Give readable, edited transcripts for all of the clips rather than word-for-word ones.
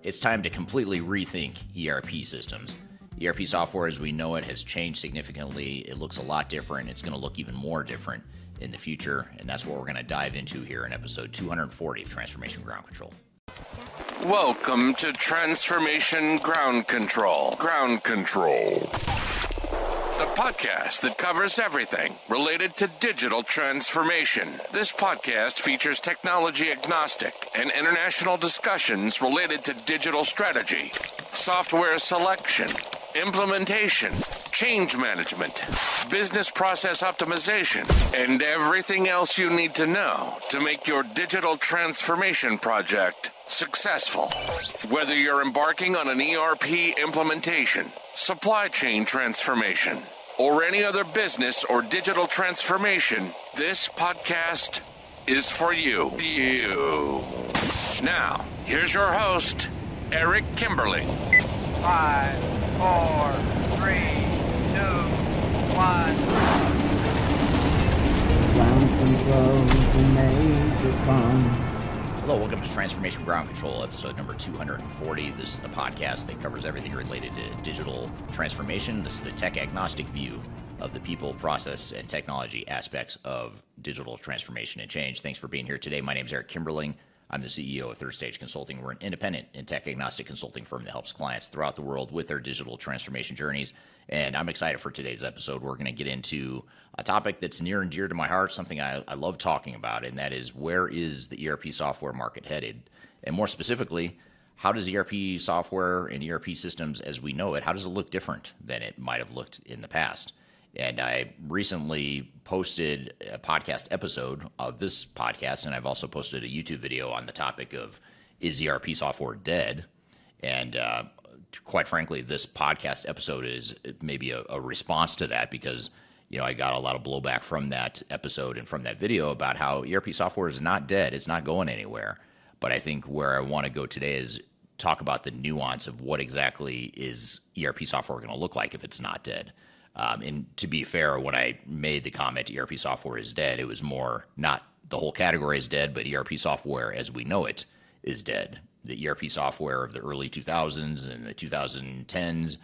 It's time to completely rethink ERP systems. ERP software as we know it has changed significantly. It looks a lot different. It's going to look even more different in the future, and that's what we're going to dive into here in episode 240 of Transformation Ground Control. Welcome to Transformation Ground Control. Ground Control. The podcast that covers everything related to digital transformation. This podcast features technology agnostic and international discussions related to digital strategy, software selection, implementation, change management, business process optimization, and everything else you need to know to make your digital transformation project successful. Whether you're embarking on an ERP implementation, supply chain transformation, or any other business or digital transformation, this podcast is for you. Now, here's your host, Eric Kimberling. 5, 4, 3, 2, 1. Ground control to Major Tom. Hello, welcome to Transformation Ground Control, episode number 240. This is the podcast that covers everything related to digital transformation. This is the tech-agnostic view of the people, process, and technology aspects of digital transformation and change. Thanks for being here today. My name is Eric Kimberling. I'm the CEO of Third Stage Consulting. We're an independent and tech-agnostic consulting firm that helps clients throughout the world with their digital transformation journeys. And I'm excited for today's episode. We're going to get into a topic that's near and dear to my heart, something I love talking about, and that is, where is the ERP software market headed? And more specifically, how does ERP software and ERP systems as we know it, how does it look different than it might have looked in the past? And I recently posted a podcast episode of this podcast, and I've also posted a YouTube video on the topic of, is ERP software dead? And quite frankly, this podcast episode is maybe a response to that, because I got a lot of blowback from that episode and from that video about how ERP software is not dead. It's not going anywhere. But I think where I want to go today is talk about the nuance of what exactly is ERP software going to look like if it's not dead. And to be fair, when I made the comment ERP software is dead, it was more not the whole category is dead, but ERP software as we know it is dead. The ERP software of the early 2000s and the 2010s,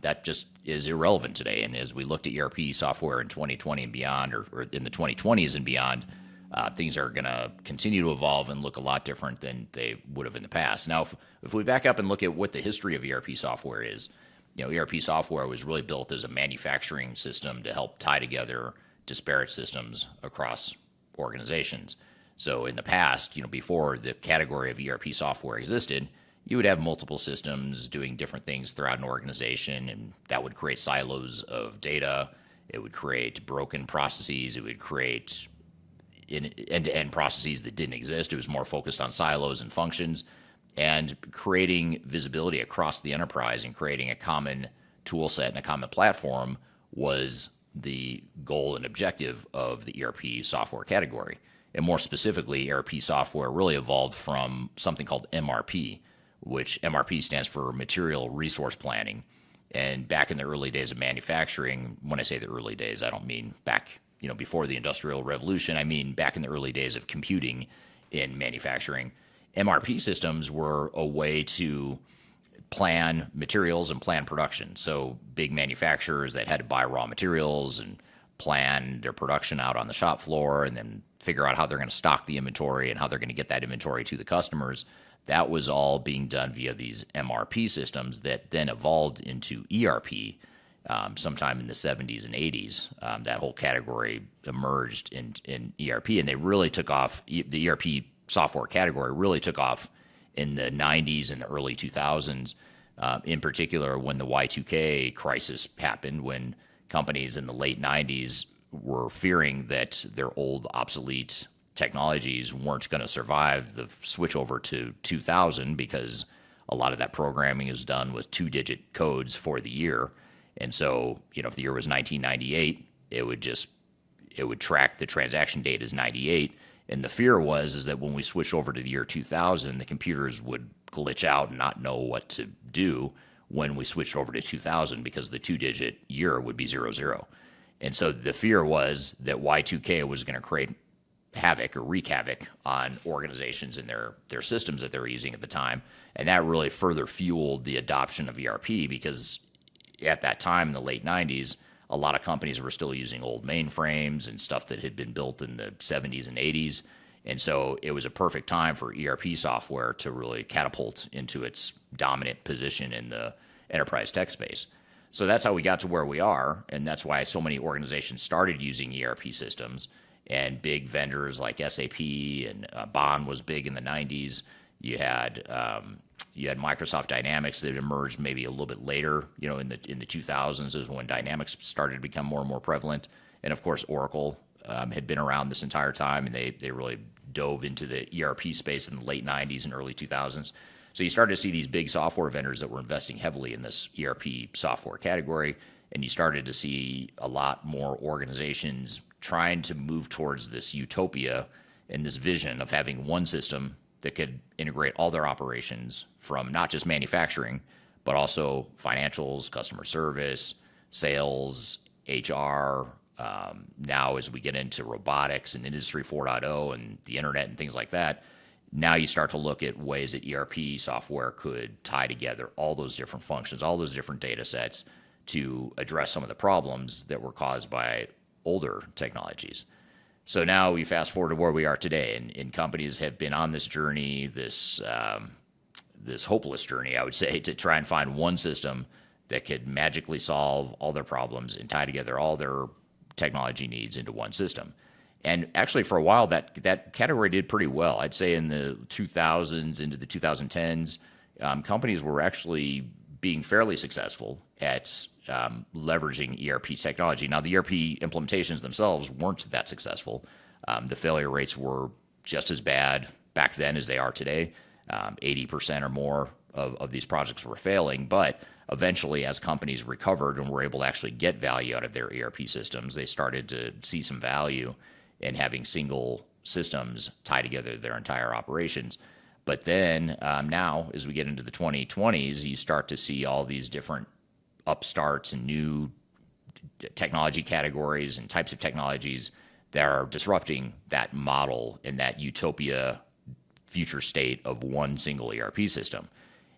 that just is irrelevant today. And as we looked at ERP software in 2020 and beyond, or in the 2020s and beyond, things are going to continue to evolve and look a lot different than they would have in the past. Now, if we back up and look at what the history of ERP software is, ERP software was really built as a manufacturing system to help tie together disparate systems across organizations. So in the past, before the category of ERP software existed, you would have multiple systems doing different things throughout an organization, and that would create silos of data. It would create broken processes. It would create end-to-end processes that didn't exist. It was more focused on silos and functions, and creating visibility across the enterprise and creating a common tool set and a common platform was the goal and objective of the ERP software category. And more specifically, ERP software really evolved from something called MRP, which MRP stands for Material Resource Planning. And back in the early days of manufacturing, when I say the early days, I don't mean back, before the Industrial Revolution. I mean back in the early days of computing in manufacturing. MRP systems were a way to plan materials and plan production. So big manufacturers that had to buy raw materials and plan their production out on the shop floor and then figure out how they're going to stock the inventory and how they're going to get that inventory to the customers. That was all being done via these MRP systems that then evolved into ERP sometime in the 70s and 80s. That whole category emerged in ERP, and they really took off. The ERP software category really took off in the 90s and the early 2000s, in particular when the Y2K crisis happened, when companies in the late 90s were fearing that their old obsolete technologies weren't going to survive the switch over to 2000, because a lot of that programming is done with 2-digit codes for the year. And so, if the year was 1998, it would track the transaction date as 98. And the fear is that when we switch over to the year 2000, the computers would glitch out and not know what to do when we switched over to 2000, because the 2-digit year would be 00. And so the fear was that Y2K was going to create havoc or wreak havoc on organizations and their systems that they were using at the time. And that really further fueled the adoption of ERP, because at that time in the late 90s, a lot of companies were still using old mainframes and stuff that had been built in the 70s and 80s. And so it was a perfect time for ERP software to really catapult into its dominant position in the enterprise tech space. So that's how we got to where we are, and that's why so many organizations started using ERP systems, and big vendors like SAP and Baan was big in the 90s. You had Microsoft Dynamics that emerged maybe a little bit later, in the 2000s is when Dynamics started to become more and more prevalent. And of course, Oracle had been around this entire time, and they really dove into the ERP space in the late 90s and early 2000s. So you started to see these big software vendors that were investing heavily in this ERP software category, and you started to see a lot more organizations trying to move towards this utopia and this vision of having one system that could integrate all their operations from not just manufacturing, but also financials, customer service, sales, HR. Now, as we get into robotics and Industry 4.0 and the internet and things like that, now you start to look at ways that ERP software could tie together all those different functions, all those different data sets to address some of the problems that were caused by older technologies. So now we fast forward to where we are today, and companies have been on this journey, this hopeless journey, I would say, to try and find one system that could magically solve all their problems and tie together all their technology needs into one system. And actually, for a while, that category did pretty well. I'd say in the 2000s into the 2010s, companies were actually being fairly successful at leveraging ERP technology. Now, the ERP implementations themselves weren't that successful. The failure rates were just as bad back then as they are today. 80% or more of these projects were failing, but eventually, as companies recovered and were able to actually get value out of their ERP systems, they started to see some value in having single systems tie together their entire operations. But then now, as we get into the 2020s, you start to see all these different upstarts and new technology categories and types of technologies that are disrupting that model and that utopia future state of one single ERP system.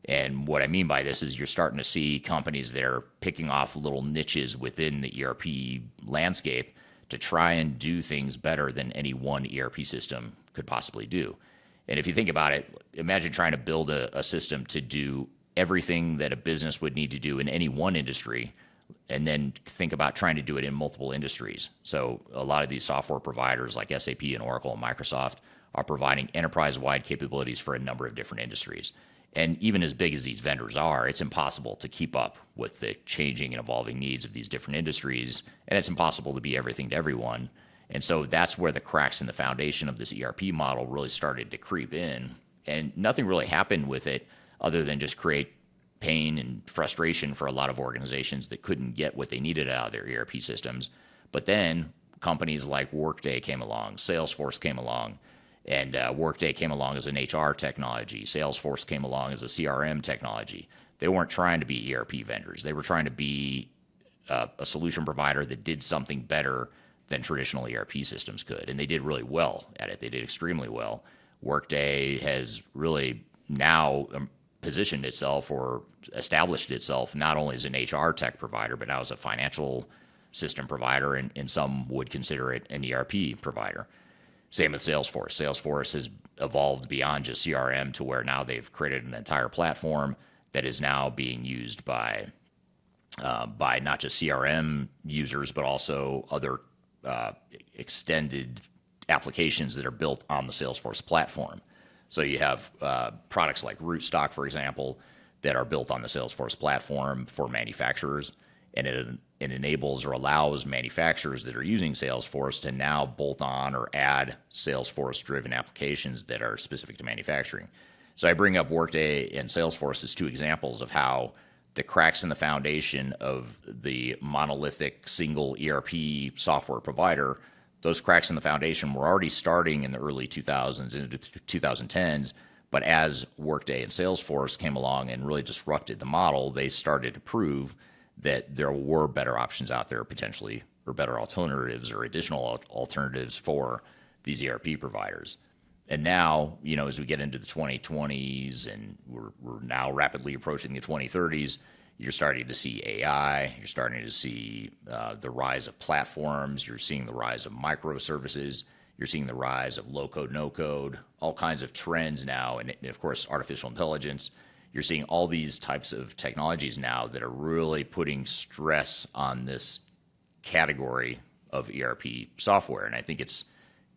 And what I mean by this is you're starting to see companies that are picking off little niches within the ERP landscape to try and do things better than any one ERP system could possibly do. And if you think about it, imagine trying to build a system to do everything that a business would need to do in any one industry, and then think about trying to do it in multiple industries. So a lot of these software providers like SAP and Oracle and Microsoft are providing enterprise-wide capabilities for a number of different industries. And even as big as these vendors are, it's impossible to keep up with the changing and evolving needs of these different industries, and it's impossible to be everything to everyone. And so that's where the cracks in the foundation of this ERP model really started to creep in. And nothing really happened with it other than just create pain and frustration for a lot of organizations that couldn't get what they needed out of their ERP systems. But then companies like Workday came along, Salesforce came along, and Workday came along as an HR technology. Salesforce came along as a CRM technology. They weren't trying to be ERP vendors. They were trying to be a solution provider that did something better than traditional ERP systems could. And they did really well at it. They did extremely well. Workday has really now positioned itself or established itself not only as an HR tech provider, but now as a financial system provider, and some would consider it an ERP provider. Same with Salesforce. Salesforce has evolved beyond just CRM to where now they've created an entire platform that is now being used by not just CRM users, but also other extended applications that are built on the Salesforce platform. So you have products like Rootstock, for example, that are built on the Salesforce platform for manufacturers, and it enables or allows manufacturers that are using Salesforce to now bolt on or add Salesforce-driven applications that are specific to manufacturing. So I bring up Workday and Salesforce as two examples of how the cracks in the foundation of the monolithic single ERP software provider, those cracks in the foundation were already starting in the early 2000s into 2010s, but as Workday and Salesforce came along and really disrupted the model, they started to prove that there were better options out there potentially, or better alternatives or additional alternatives for these ERP providers. And now, as we get into the 2020s and we're now rapidly approaching the 2030s, you're starting to see AI, you're starting to see the rise of platforms, you're seeing the rise of microservices, you're seeing the rise of low-code, no-code, all kinds of trends now, and of course, artificial intelligence. You're seeing all these types of technologies now that are really putting stress on this category of ERP software. And I think it's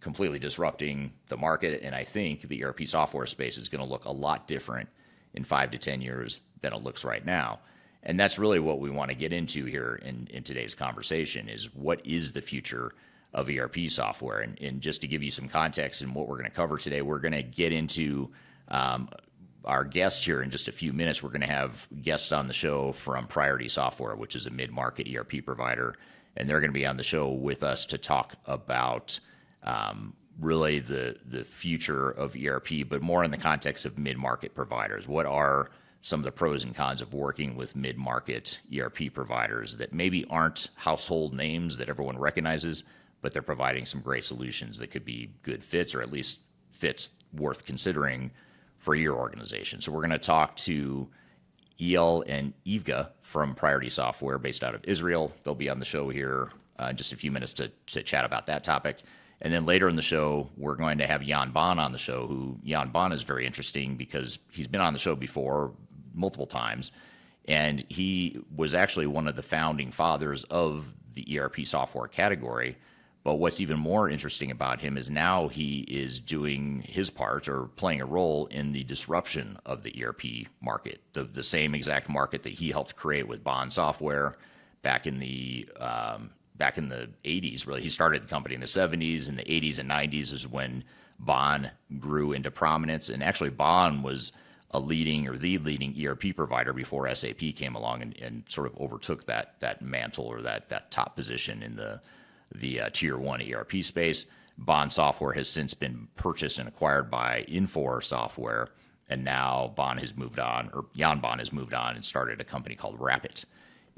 completely disrupting the market. And I think the ERP software space is going to look a lot different in 5 to 10 years than it looks right now. And that's really what we want to get into here in today's conversation is what is the future of ERP software? And just to give you some context in what we're going to cover today, we're going to get into our guest here in just a few minutes. We're going to have guests on the show from Priority Software, which is a mid-market ERP provider. And they're going to be on the show with us to talk about really the future of ERP, but more in the context of mid-market providers. What are some of the pros and cons of working with mid-market ERP providers that maybe aren't household names that everyone recognizes, but they're providing some great solutions that could be good fits or at least fits worth considering for your organization. So we're going to talk to Eyal and Evgenya from Priority Software based out of Israel. They'll be on the show here in just a few minutes to chat about that topic. And then later in the show, we're going to have Baan on the show, Baan is very interesting because he's been on the show before multiple times, and he was actually one of the founding fathers of the ERP software category. But what's even more interesting about him is now he is doing his part or playing a role in the disruption of the ERP market, the same exact market that he helped create with Baan software back in the 80s. Really, he started the company in the 70s. In the 80s and 90s is when Baan grew into prominence. And actually, Baan was the leading ERP provider before SAP came along and sort of overtook that mantle or that top position in the tier 1 ERP space. Baan software has since been purchased and acquired by Infor Software, and now Baan has moved on and started a company called Rapid.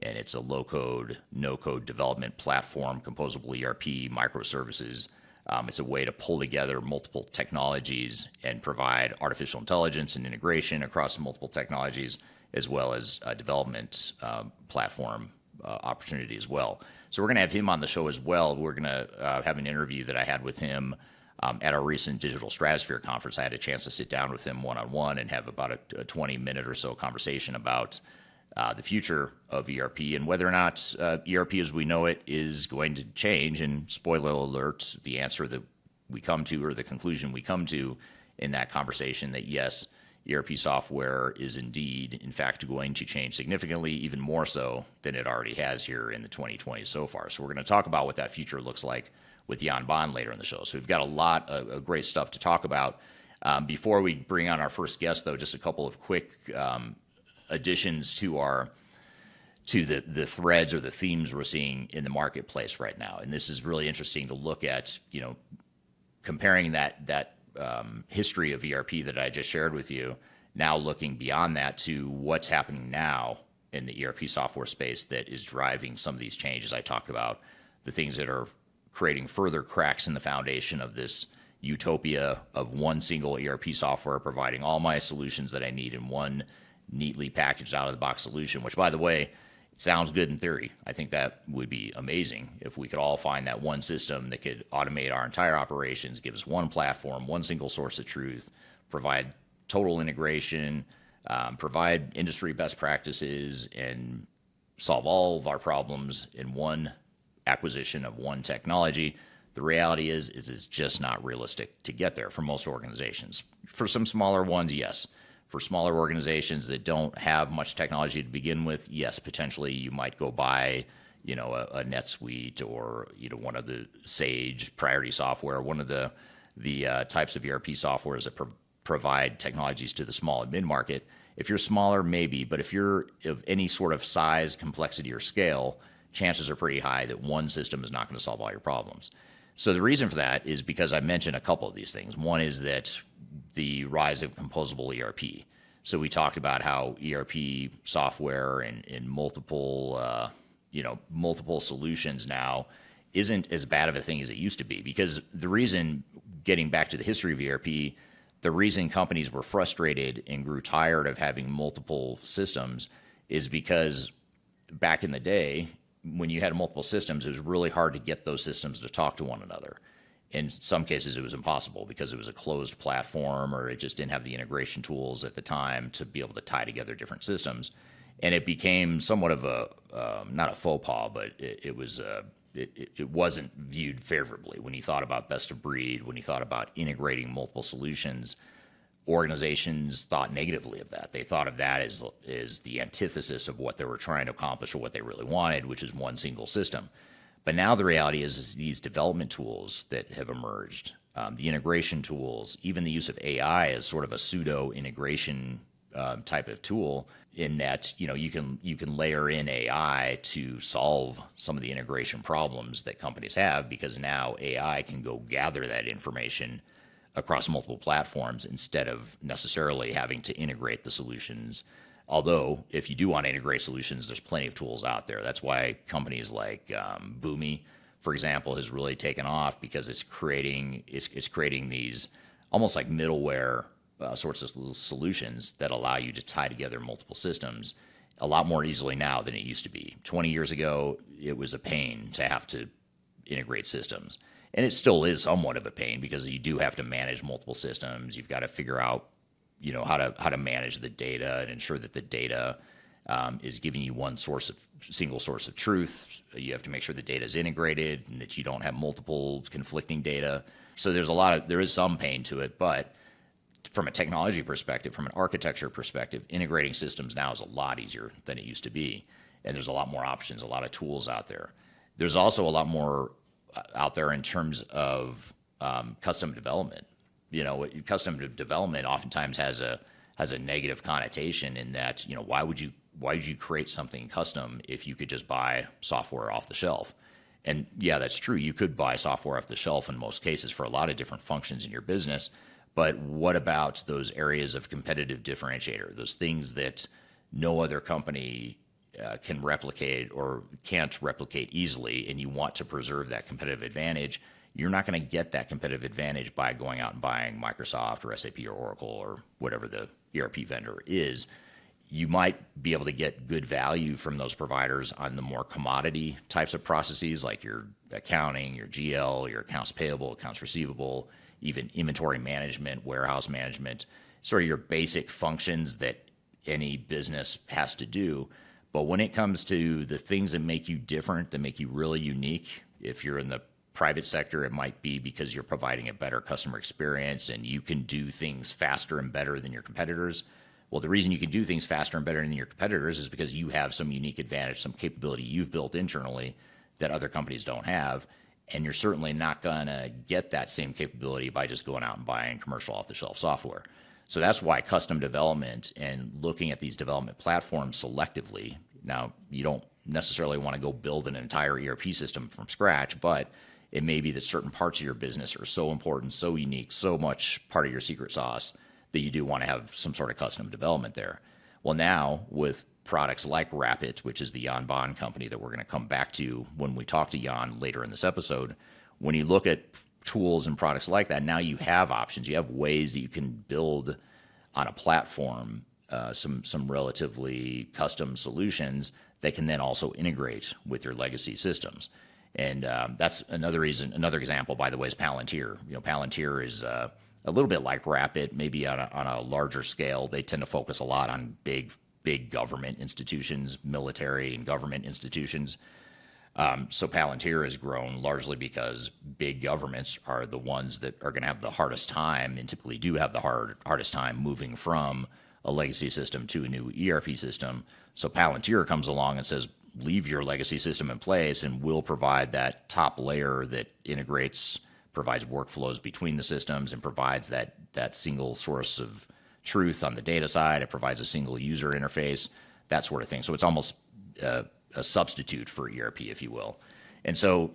And it's a low-code, no-code development platform, composable ERP, microservices. It's a way to pull together multiple technologies and provide artificial intelligence and integration across multiple technologies, as well as a development platform opportunity as well. So we're going to have him on the show as well. We're going to have an interview that I had with him at our recent Digital Stratosphere conference. I had a chance to sit down with him one-on-one and have about a 20-minute or so conversation about the future of ERP and whether or not ERP as we know it is going to change. And spoiler alert, the answer that we come to, or the conclusion we come to in that conversation, that yes, ERP software is indeed, in fact, going to change significantly, even more so than it already has here in the 2020s so far. So we're going to talk about what that future looks like with Baan later in the show. So we've got a lot of great stuff to talk about. Before we bring on our first guest, though, just a couple of quick additions to the threads or the themes we're seeing in the marketplace right now. And this is really interesting to look at, comparing that history of ERP that I just shared with you, now looking beyond that to what's happening now in the ERP software space that is driving some of these changes I talked about, the things that are creating further cracks in the foundation of this utopia of one single ERP software providing all my solutions that I need in one neatly packaged out-of-the-box solution, which, by the way, it sounds good in theory. I think that would be amazing if we could all find that one system that could automate our entire operations, give us one platform, one single source of truth, provide total integration, provide industry best practices, and solve all of our problems in one acquisition of one technology. The reality is it's just not realistic to get there for most organizations. For some smaller ones, yes. For smaller organizations that don't have much technology to begin with, yes, potentially you might go buy, a NetSuite or, one of the Sage Priority Software, one of the types of ERP softwares that provide technologies to the small and mid-market. If you're smaller, maybe, but if you're of any sort of size, complexity, or scale, chances are pretty high that one system is not going to solve all your problems. So the reason for that is because I mentioned a couple of these things. One is that the rise of composable ERP. So we talked about how ERP software and multiple solutions now isn't as bad of a thing as it used to be. Because the reason, getting back to the history of ERP, the reason companies were frustrated and grew tired of having multiple systems is because back in the day, when you had multiple systems, it was really hard to get those systems to talk to one another. In some cases, it was impossible because it was a closed platform, or it just didn't have the integration tools at the time to be able to tie together different systems. And it became somewhat of a, not a faux pas, but it wasn't viewed favorably. When you thought about best of breed, when you thought about integrating multiple solutions, organizations thought negatively of that. They thought of that as the antithesis of what they were trying to accomplish or what they really wanted, which is one single system. But now the reality is these development tools that have emerged, the integration tools, even the use of AI as sort of a pseudo integration type of tool, in that you can layer in AI to solve some of the integration problems that companies have, because now AI can go gather that information across multiple platforms instead of necessarily having to integrate the solutions. Although, if you do want to integrate solutions, there's plenty of tools out there. That's why companies like Boomi, for example, has really taken off, because it's creating these almost like middleware sorts of solutions that allow you to tie together multiple systems a lot more easily now than it used to be. 20 years ago, it was a pain to have to integrate systems. And it still is somewhat of a pain, because you do have to manage multiple systems. You've got to figure out, how to manage the data and ensure that the data is giving you one single source of truth. You have to make sure the data is integrated and that you don't have multiple conflicting data. So there is some pain to it, but from a technology perspective, from an architecture perspective, integrating systems now is a lot easier than it used to be. And there's a lot more options, a lot of tools out there. There's also a lot more out there in terms of custom development. Custom development oftentimes has a negative connotation, in that, why would you create something custom if you could just buy software off the shelf? And yeah, that's true. You could buy software off the shelf in most cases for a lot of different functions in your business. But what about those areas of competitive differentiator, those things that no other company can replicate or can't replicate easily, and you want to preserve that competitive advantage? You're not going to get that competitive advantage by going out and buying Microsoft or SAP or Oracle or whatever the ERP vendor is. You might be able to get good value from those providers on the more commodity types of processes, like your accounting, your GL, your accounts payable, accounts receivable, even inventory management, warehouse management, sort of your basic functions that any business has to do. But when it comes to the things that make you different, that make you really unique, if you're in the private sector, it might be because you're providing a better customer experience and you can do things faster and better than your competitors. Well, the reason you can do things faster and better than your competitors is because you have some unique advantage, some capability you've built internally that other companies don't have. And you're certainly not going to get that same capability by just going out and buying commercial off-the-shelf software. So that's why custom development and looking at these development platforms selectively. Now, you don't necessarily want to go build an entire ERP system from scratch, but it may be that certain parts of your business are so important, so unique, so much part of your secret sauce that you do want to have some sort of custom development there. Well, now with products like Rapid, which is the Baan company that we're going to come back to when we talk to Jan later in this episode, when you look at tools and products like that, now you have options. You have ways that you can build on a platform some relatively custom solutions that can then also integrate with your legacy systems. And that's another example, by the way, is Palantir. Palantir is a little bit like Rapid, maybe on a larger scale. They tend to focus a lot on big government institutions, military and government institutions. So Palantir has grown largely because big governments are the ones that are going to have the hardest time, and typically do have the hardest time moving from a legacy system to a new ERP system. So Palantir comes along and says, leave your legacy system in place, and we'll provide that top layer that integrates, provides workflows between the systems, and provides that single source of truth on the data side. It provides a single user interface, that sort of thing. So it's almost a substitute for ERP, if you will. And so,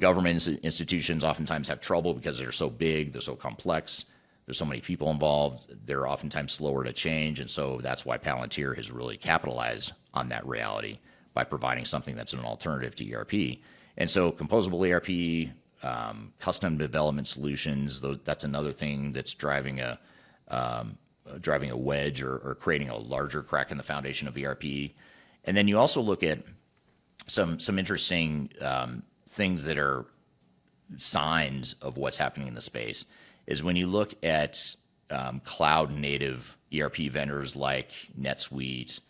government institutions oftentimes have trouble because they're so big, they're so complex, there's so many people involved, they're oftentimes slower to change. And so that's why Palantir has really capitalized on that reality by providing something that's an alternative to ERP. And so composable ERP, custom development solutions, that's another thing that's driving a wedge or creating a larger crack in the foundation of ERP. And then you also look at some interesting things that are signs of what's happening in the space is when you look at cloud native ERP vendors like NetSuite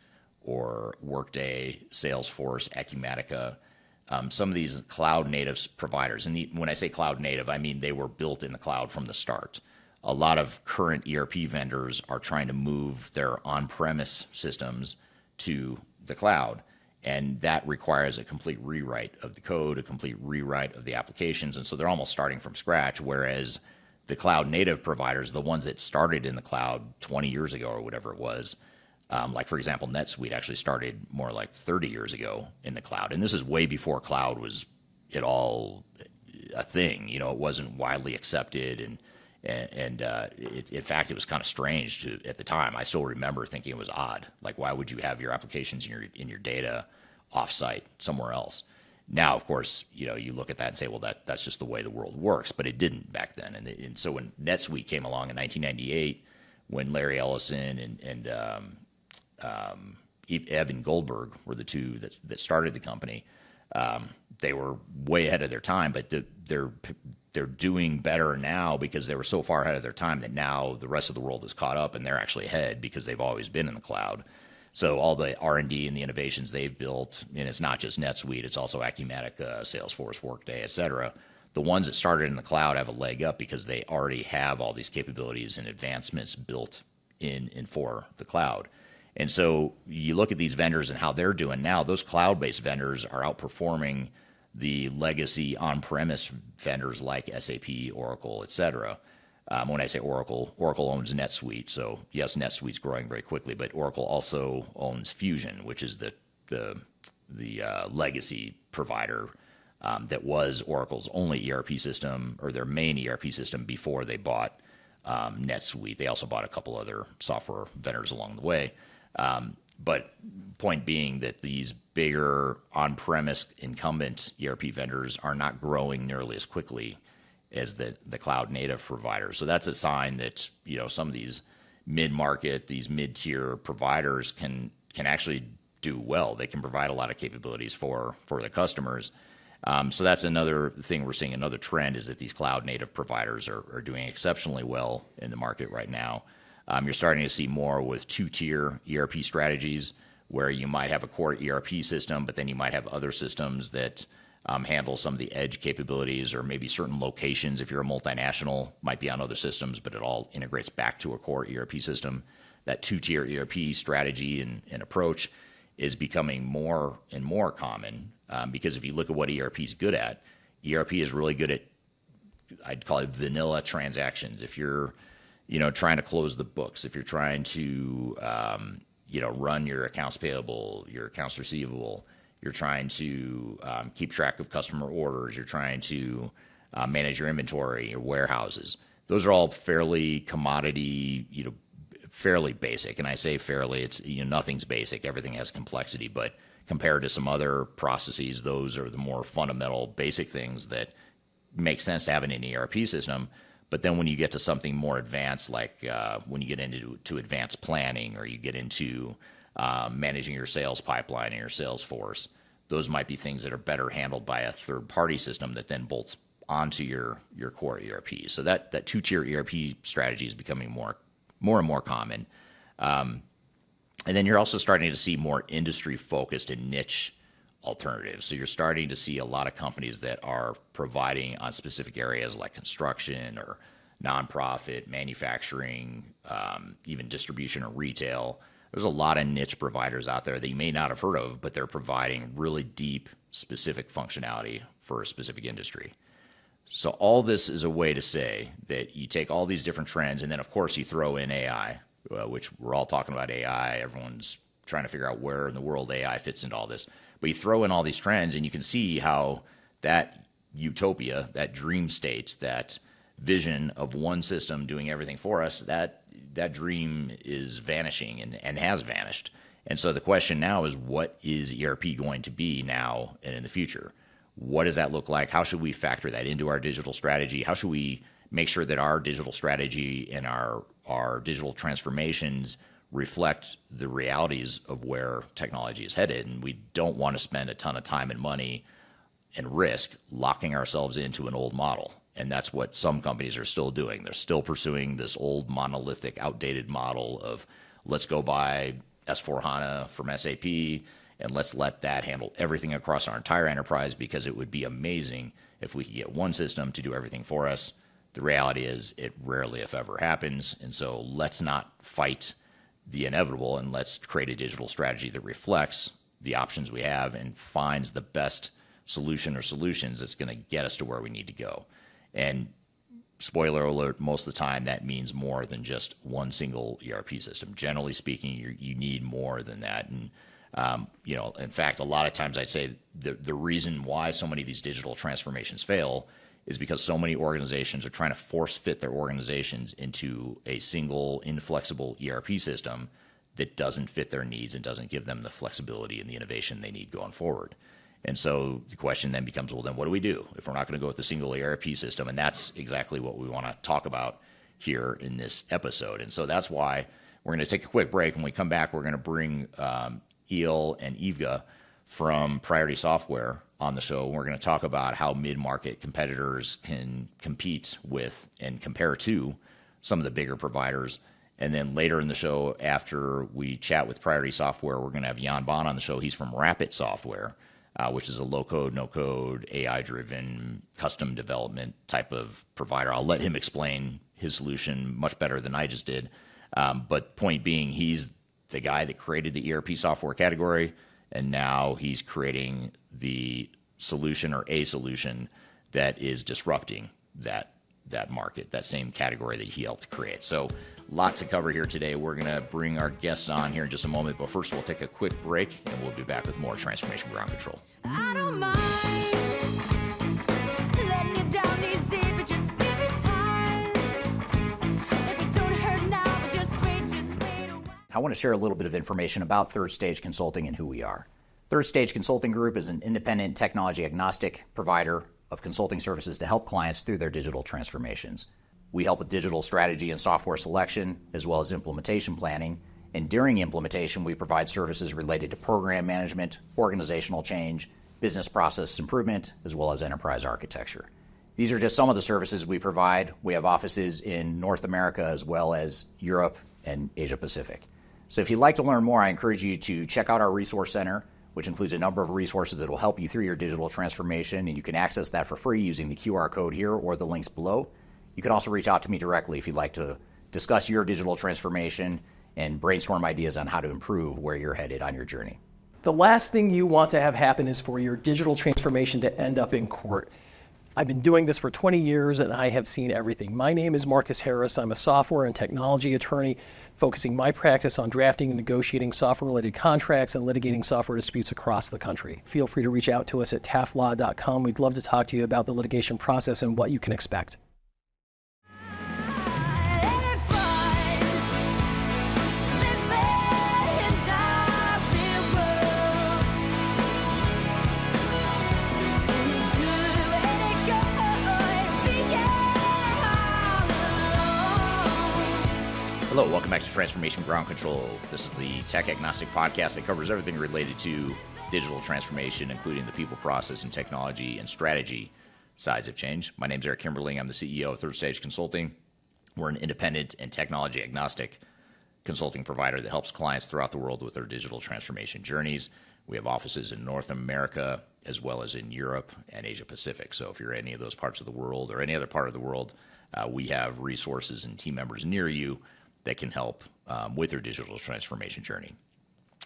or Workday, Salesforce, Acumatica, some of these cloud native providers. And when I say cloud native, I mean they were built in the cloud from the start. A lot of current ERP vendors are trying to move their on-premise systems to the cloud. And that requires a complete rewrite of the code, a complete rewrite of the applications. And so they're almost starting from scratch, whereas the cloud native providers, the ones that started in the cloud 20 years ago or whatever it was, like, for example, NetSuite actually started more like 30 years ago in the cloud. And this is way before cloud was at all a thing. You know, it wasn't widely accepted. And in fact, it was kind of strange at the time. I still remember thinking it was odd. Like, why would you have your applications in your data offsite somewhere else? Now, of course, you know, you look at that and say, well, that's just the way the world works. But it didn't back then. And so when NetSuite came along in 1998, when Larry Ellison and Evan Goldberg were the two that started the company, they were way ahead of their time. But they're doing better now because they were so far ahead of their time that now the rest of the world is caught up and they're actually ahead because they've always been in the cloud. So all the R&D and the innovations they've built, and it's not just NetSuite, it's also Acumatica, Salesforce, Workday, et cetera. The ones that started in the cloud have a leg up because they already have all these capabilities and advancements built in for the cloud. And so you look at these vendors and how they're doing now, those cloud-based vendors are outperforming the legacy on-premise vendors like SAP, Oracle, et cetera. When I say Oracle owns NetSuite. So yes, NetSuite's growing very quickly, but Oracle also owns Fusion, which is the legacy provider that was Oracle's only ERP system, or their main ERP system, before they bought NetSuite. They also bought a couple other software vendors along the way. But point being that these bigger on-premise incumbent ERP vendors are not growing nearly as quickly as the cloud native providers. So that's a sign that, you know, some of these mid-market, these mid-tier providers can actually do well. They can provide a lot of capabilities for the customers. So that's another thing we're seeing. Another trend is that these cloud native providers are doing exceptionally well in the market right now. You're starting to see more with two-tier ERP strategies where you might have a core ERP system, but then you might have other systems that handle some of the edge capabilities, or maybe certain locations, if you're a multinational, might be on other systems, but it all integrates back to a core ERP system. That two-tier ERP strategy and approach is becoming more and more common because if you look at what ERP is good at, ERP is really good at, I'd call it vanilla transactions. If you're, you know, trying to close the books, if you're trying to, you know, run your accounts payable, your accounts receivable, you're trying to keep track of customer orders, you're trying to manage your inventory, your warehouses. Those are all fairly commodity, you know, fairly basic. And I say fairly, it's, you know, nothing's basic. Everything has complexity. But compared to some other processes, those are the more fundamental, basic things that make sense to have in an ERP system. But then when you get to something more advanced, like when you get into advanced planning, or you get into managing your sales pipeline and your sales force, those might be things that are better handled by a third-party system that then bolts onto your core ERP. So that two-tier ERP strategy is becoming more and more common. And then you're also starting to see more industry-focused and niche alternatives. So you're starting to see a lot of companies that are providing on specific areas like construction or nonprofit, manufacturing, even distribution or retail. There's a lot of niche providers out there that you may not have heard of, but they're providing really deep, specific functionality for a specific industry. So all this is a way to say that you take all these different trends, and then, of course, you throw in AI, which we're all talking about AI. Everyone's trying to figure out where in the world AI fits into all this. But you throw in all these trends, and you can see how that utopia, that dream state, that vision of one system doing everything for us, that dream is vanishing and has vanished. And so the question now is, what is ERP going to be now and in the future? What does that look like? How should we factor that into our digital strategy? How should we make sure that our digital strategy and our digital transformations reflect the realities of where technology is headed? And we don't want to spend a ton of time and money and risk locking ourselves into an old model. And that's what some companies are still doing. They're still pursuing this old monolithic, outdated model of let's go buy S/4HANA from SAP and let's let that handle everything across our entire enterprise because it would be amazing if we could get one system to do everything for us. The reality is it rarely, if ever, happens. And so let's not fight the inevitable and let's create a digital strategy that reflects the options we have and finds the best solution or solutions that's going to get us to where we need to go. And spoiler alert, most of the time that means more than just one single ERP system. Generally speaking, you need more than that. And in fact, a lot of times I'd say the reason why so many of these digital transformations fail is because so many organizations are trying to force fit their organizations into a single inflexible ERP system that doesn't fit their needs and doesn't give them the flexibility and the innovation they need going forward. And so the question then becomes, well, then what do we do if we're not going to go with a single ERP system? And that's exactly what we want to talk about here in this episode. And so that's why we're going to take a quick break. When we come back, we're going to bring Eyal and Evgenya from Priority Software on the show. We're going to talk about how mid-market competitors can compete with and compare to some of the bigger providers. And then later in the show, after we chat with Priority Software, we're going to have Baan on the show. He's from Rapid Software, which is a low-code, no-code, AI-driven custom development type of provider. I'll let him explain his solution much better than I just did. But point being, he's the guy that created the ERP software category, and now he's creating the solution or a solution that is disrupting that market, that same category that he helped create. So lot to cover here today. We're going to bring our guests on here in just a moment, but first we'll take a quick break and we'll be back with more Transformation Ground Control. I don't mind letting you down easy, but just give it time. If it don't hurt now, but just wait a while. I want to share a little bit of information about Third Stage Consulting and who we are. Third Stage Consulting Group is an independent, technology agnostic provider of consulting services to help clients through their digital transformations. We help with digital strategy and software selection, as well as implementation planning. And during implementation, we provide services related to program management, organizational change, business process improvement, as well as enterprise architecture. These are just some of the services we provide. We have offices in North America as well as Europe and Asia Pacific. So if you'd like to learn more, I encourage you to check out our resource center, which includes a number of resources that will help you through your digital transformation. And you can access that for free using the QR code here or the links below. You can also reach out to me directly if you'd like to discuss your digital transformation and brainstorm ideas on how to improve where you're headed on your journey. The last thing you want to have happen is for your digital transformation to end up in court. I've been doing this for 20 years and I have seen everything. My name is Marcus Harris. I'm a software and technology attorney focusing my practice on drafting and negotiating software-related contracts and litigating software disputes across the country. Feel free to reach out to us at taftlaw.com. We'd love to talk to you about the litigation process and what you can expect. Hello, welcome back to Transformation Ground Control. This is the tech agnostic podcast that covers everything related to digital transformation, including the people, process, and technology and strategy sides of change. My name is Eric Kimberling. I'm the CEO of Third Stage Consulting. We're an independent and technology agnostic consulting provider that helps clients throughout the world with their digital transformation journeys. We have offices in North America as well as in Europe and Asia Pacific. So if you're in any of those parts of the world or any other part of the world, we have resources and team members near you that can help with your digital transformation journey.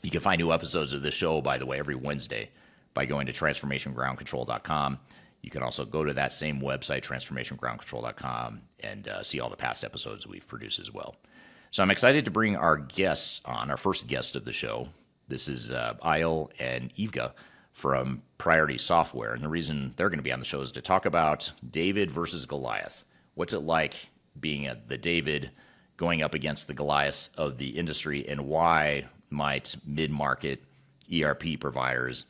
You can find new episodes of this show, by the way, every Wednesday by going to transformationgroundcontrol.com. You can also go to that same website, transformationgroundcontrol.com, and see all the past episodes we've produced as well. So I'm excited to bring our guests on, our first guest of the show. This is Eyal and Evgenya from Priority Software. And the reason they're going to be on the show is to talk about David versus Goliath. What's it like being the David going up against the Goliath of the industry, and why might mid-market ERP providers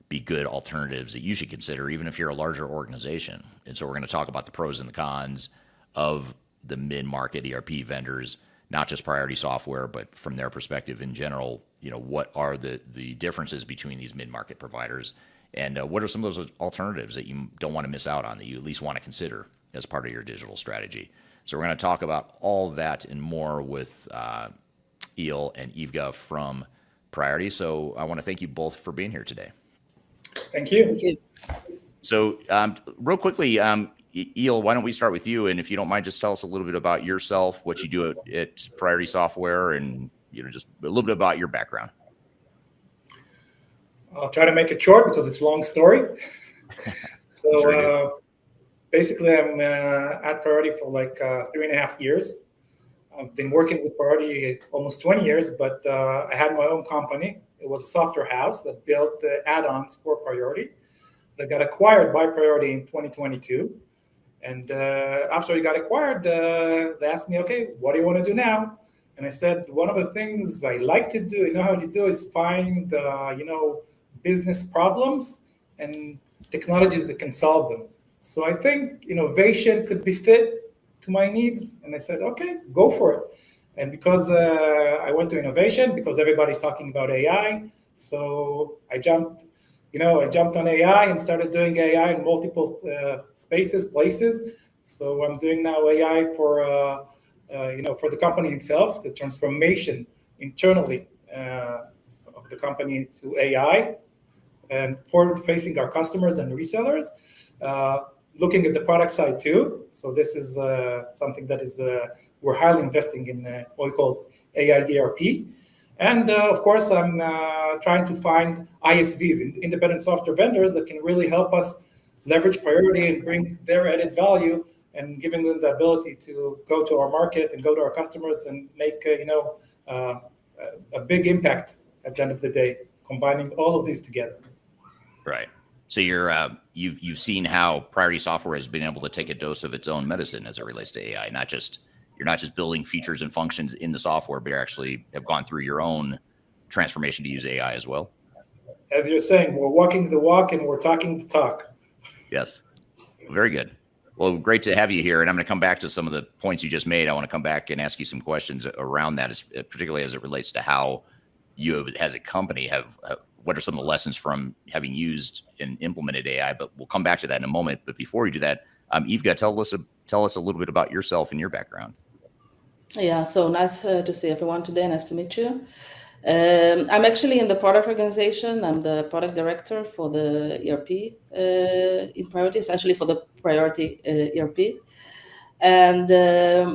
be good alternatives that you should consider, even if you're a larger organization. And so we're going to talk about the pros and the cons of the mid-market ERP vendors, not just Priority Software, but from their perspective in general. What are the differences between these mid-market providers, and what are some of those alternatives that you don't want to miss out on, that you at least want to consider as part of your digital strategy? So we're going to talk about all that and more with Eyal and Evgenya from Priority. So I want to thank you both for being here today. Thank you. So real quickly, Eyal, why don't we start with you? And if you don't mind, just tell us a little bit about yourself, what you do at Priority Software, and just a little bit about your background. I'll try to make it short because it's a long story. So basically, I'm at Priority for like 3.5 years. I've been working with Priority almost 20 years, but I had my own company. It was a software house that built add-ons for Priority that got acquired by Priority in 2022. And after it got acquired, they asked me, okay, what do you want to do now? And I said, one of the things I like to do, how to do, is find, business problems and technologies that can solve them. So I think innovation could be fit to my needs. And I said, okay, go for it. And because I went to innovation, because everybody's talking about AI, so I jumped on AI and started doing AI in multiple places. So I'm doing now AI for the company itself, the transformation internally of the company to AI, and forward facing our customers and resellers, looking at the product side too. So this is something that is we're highly investing in what we call AI ERP. And of course, I'm trying to find ISVs, independent software vendors, that can really help us leverage Priority and bring their added value, and giving them the ability to go to our market and go to our customers and make a big impact at the end of the day, combining all of these together. Right. So you've seen how Priority Software has been able to take a dose of its own medicine as it relates to AI. You're not just building features and functions in the software, but you actually have gone through your own transformation to use AI as well. As you're saying, we're walking the walk and we're talking the talk. Yes. Very good. Well, great to have you here. And I'm going to come back to some of the points you just made. I want to come back and ask you some questions around that, particularly as it relates to how you as a company what are some of the lessons from having used and implemented AI, but we'll come back to that in a moment. But before we do that, Evgenya, tell us a little bit about yourself and your background. Yeah, so nice to see everyone today. Nice to meet you. I'm actually in the product organization. I'm the product director for the ERP in Priority, essentially for the Priority ERP. And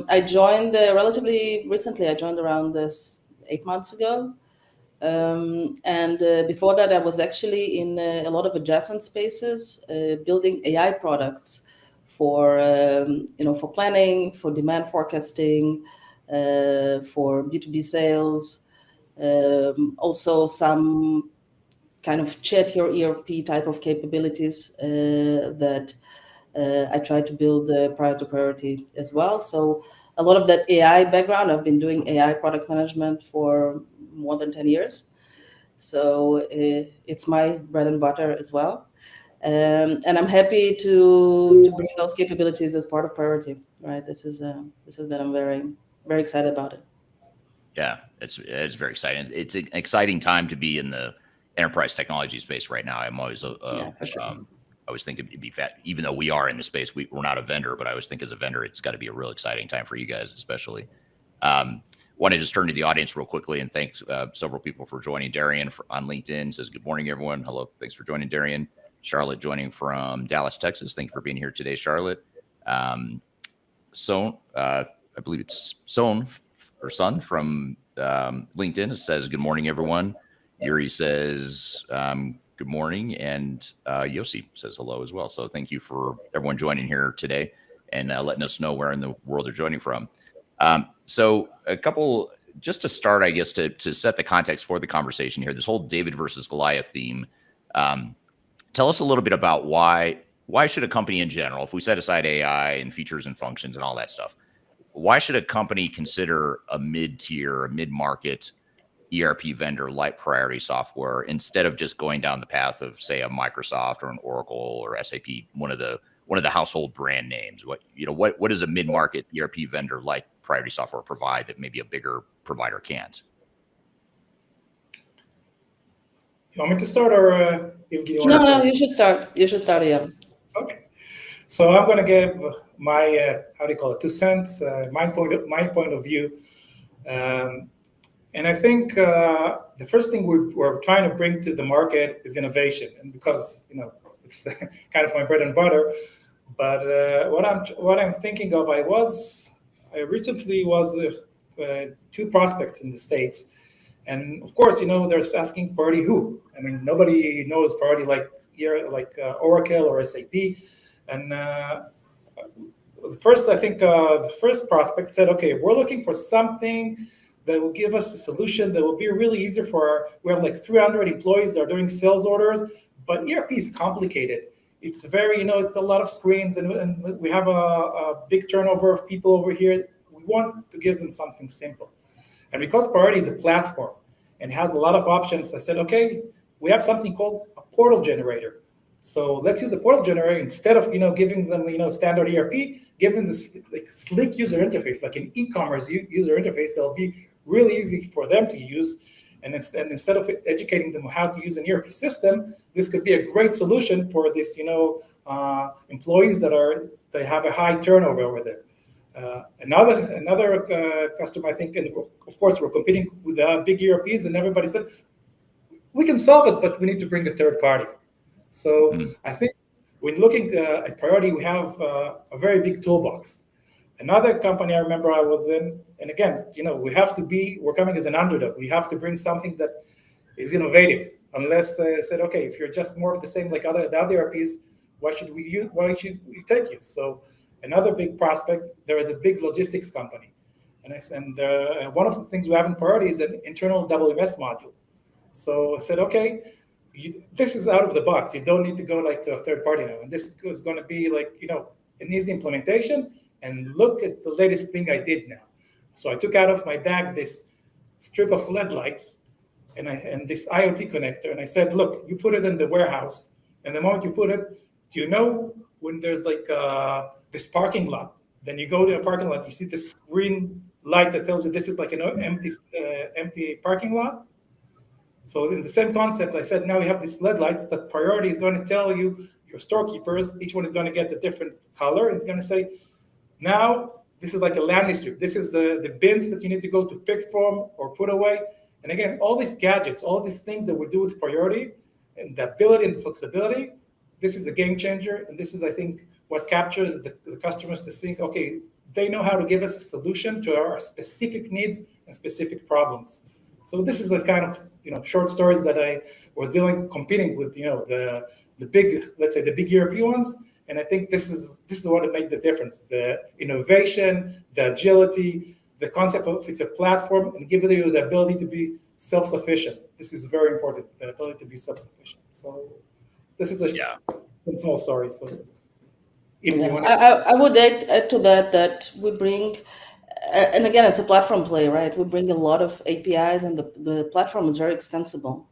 I joined relatively recently. I joined around 8 months ago. And before that, I was actually in a lot of adjacent spaces, building AI products for planning, for demand forecasting, for B2B sales, also some kind of chat your ERP type of capabilities that I tried to build prior to Priority as well. So a lot of that AI background, I've been doing AI product management for more than 10 years. So it's my bread and butter as well. And I'm happy to bring those capabilities as part of Priority, right? This is that I'm very, very excited about it. Yeah, it's very exciting. It's an exciting time to be in the enterprise technology space right now. I'm always For sure. I always think it'd be fat, even though we are in the space, we're not a vendor, but I always think as a vendor, it's got to be a real exciting time for you guys, especially. Want to just turn to the audience real quickly and thank several people for joining. Darian on LinkedIn says, good morning, everyone. Hello. Thanks for joining, Darian. Charlotte joining from Dallas, Texas. Thank you for being here today, Charlotte. Son, I believe it's Son from LinkedIn says, good morning, everyone. Yuri says, good morning. And Yossi says hello as well. So thank you for everyone joining here today and letting us know where in the world they're joining from. So a couple, just to start, I guess, to set the context for the conversation here, this whole David versus Goliath theme. Tell us a little bit about why should a company in general, if we set aside AI and features and functions and all that stuff, why should a company consider a mid-tier, a mid-market ERP vendor like Priority Software instead of just going down the path of, say, a Microsoft or an Oracle or SAP, one of the household brand names? What does a mid-market ERP vendor like Priority Software provide that maybe a bigger provider can't? You want me to start, or Evgenya? No, you should start. You should start, yeah. Okay. So I'm going to give my how do you call it, 2 cents, my point of view, and I think the first thing we're trying to bring to the market is innovation, and because it's kind of my bread and butter. But what I'm thinking of, I recently was 2 prospects in the States, and of course they're asking Priority who. I mean, nobody knows Priority like Oracle or SAP, and the first prospect said, okay, we're looking for something that will give us a solution that will be really easy we have like 300 employees that are doing sales orders, but ERP is complicated. It's very, it's a lot of screens, and we have a big turnover of people over here. We want to give them something simple. And because Priority is a platform and has a lot of options, I said, okay, we have something called a portal generator. So let's use the portal generator instead of giving them standard ERP, give them this like slick user interface, like an e-commerce user interface that'll be really easy for them to use. And instead of educating them how to use an ERP system, this could be a great solution for this employees that have a high turnover over there. Another customer, I think, and of course we're competing with the big ERPs, and everybody said we can solve it, but we need to bring a third party. So I think when looking at Priority, we have a very big toolbox. Another company I remember I was in, and again, we're coming as an underdog. We have to bring something that is innovative. Unless I said, okay, if you're just more of the same like the other ERPs, why should we take you? So another big prospect, there is a big logistics company, and one of the things we have in Priority is an internal WMS module. So I said, okay, this is out of the box. You don't need to go like to a third party now. And this is going to be like, an easy implementation. And look at the latest thing I did now. So I took out of my bag this strip of LED lights and this IoT connector. And I said, look, you put it in the warehouse. And the moment you put it, do you know when there's like this parking lot? Then you go to a parking lot, you see this green light that tells you this is like an empty parking lot. So in the same concept, I said, now we have these LED lights that Priority is going to tell you, your storekeepers, each one is going to get a different color. It's going to say, now this is like a landing strip. This is the bins that you need to go to pick from or put away. And again, all these gadgets, all these things that we do with Priority, and the ability and the flexibility, this is a game changer. And this is, I think, what captures the customers to think, okay, they know how to give us a solution to our specific needs and specific problems. So this is the kind of short stories that we're competing with the big, let's say the big ERP ones, and I think this is what makes the difference: the innovation, the agility, the concept of it's a platform, and giving you the ability to be self-sufficient. This is very important: the ability to be self-sufficient. So this is some small story. So I would add to that we bring. And again, it's a platform play, right? We bring a lot of APIs, and the platform is very extensible.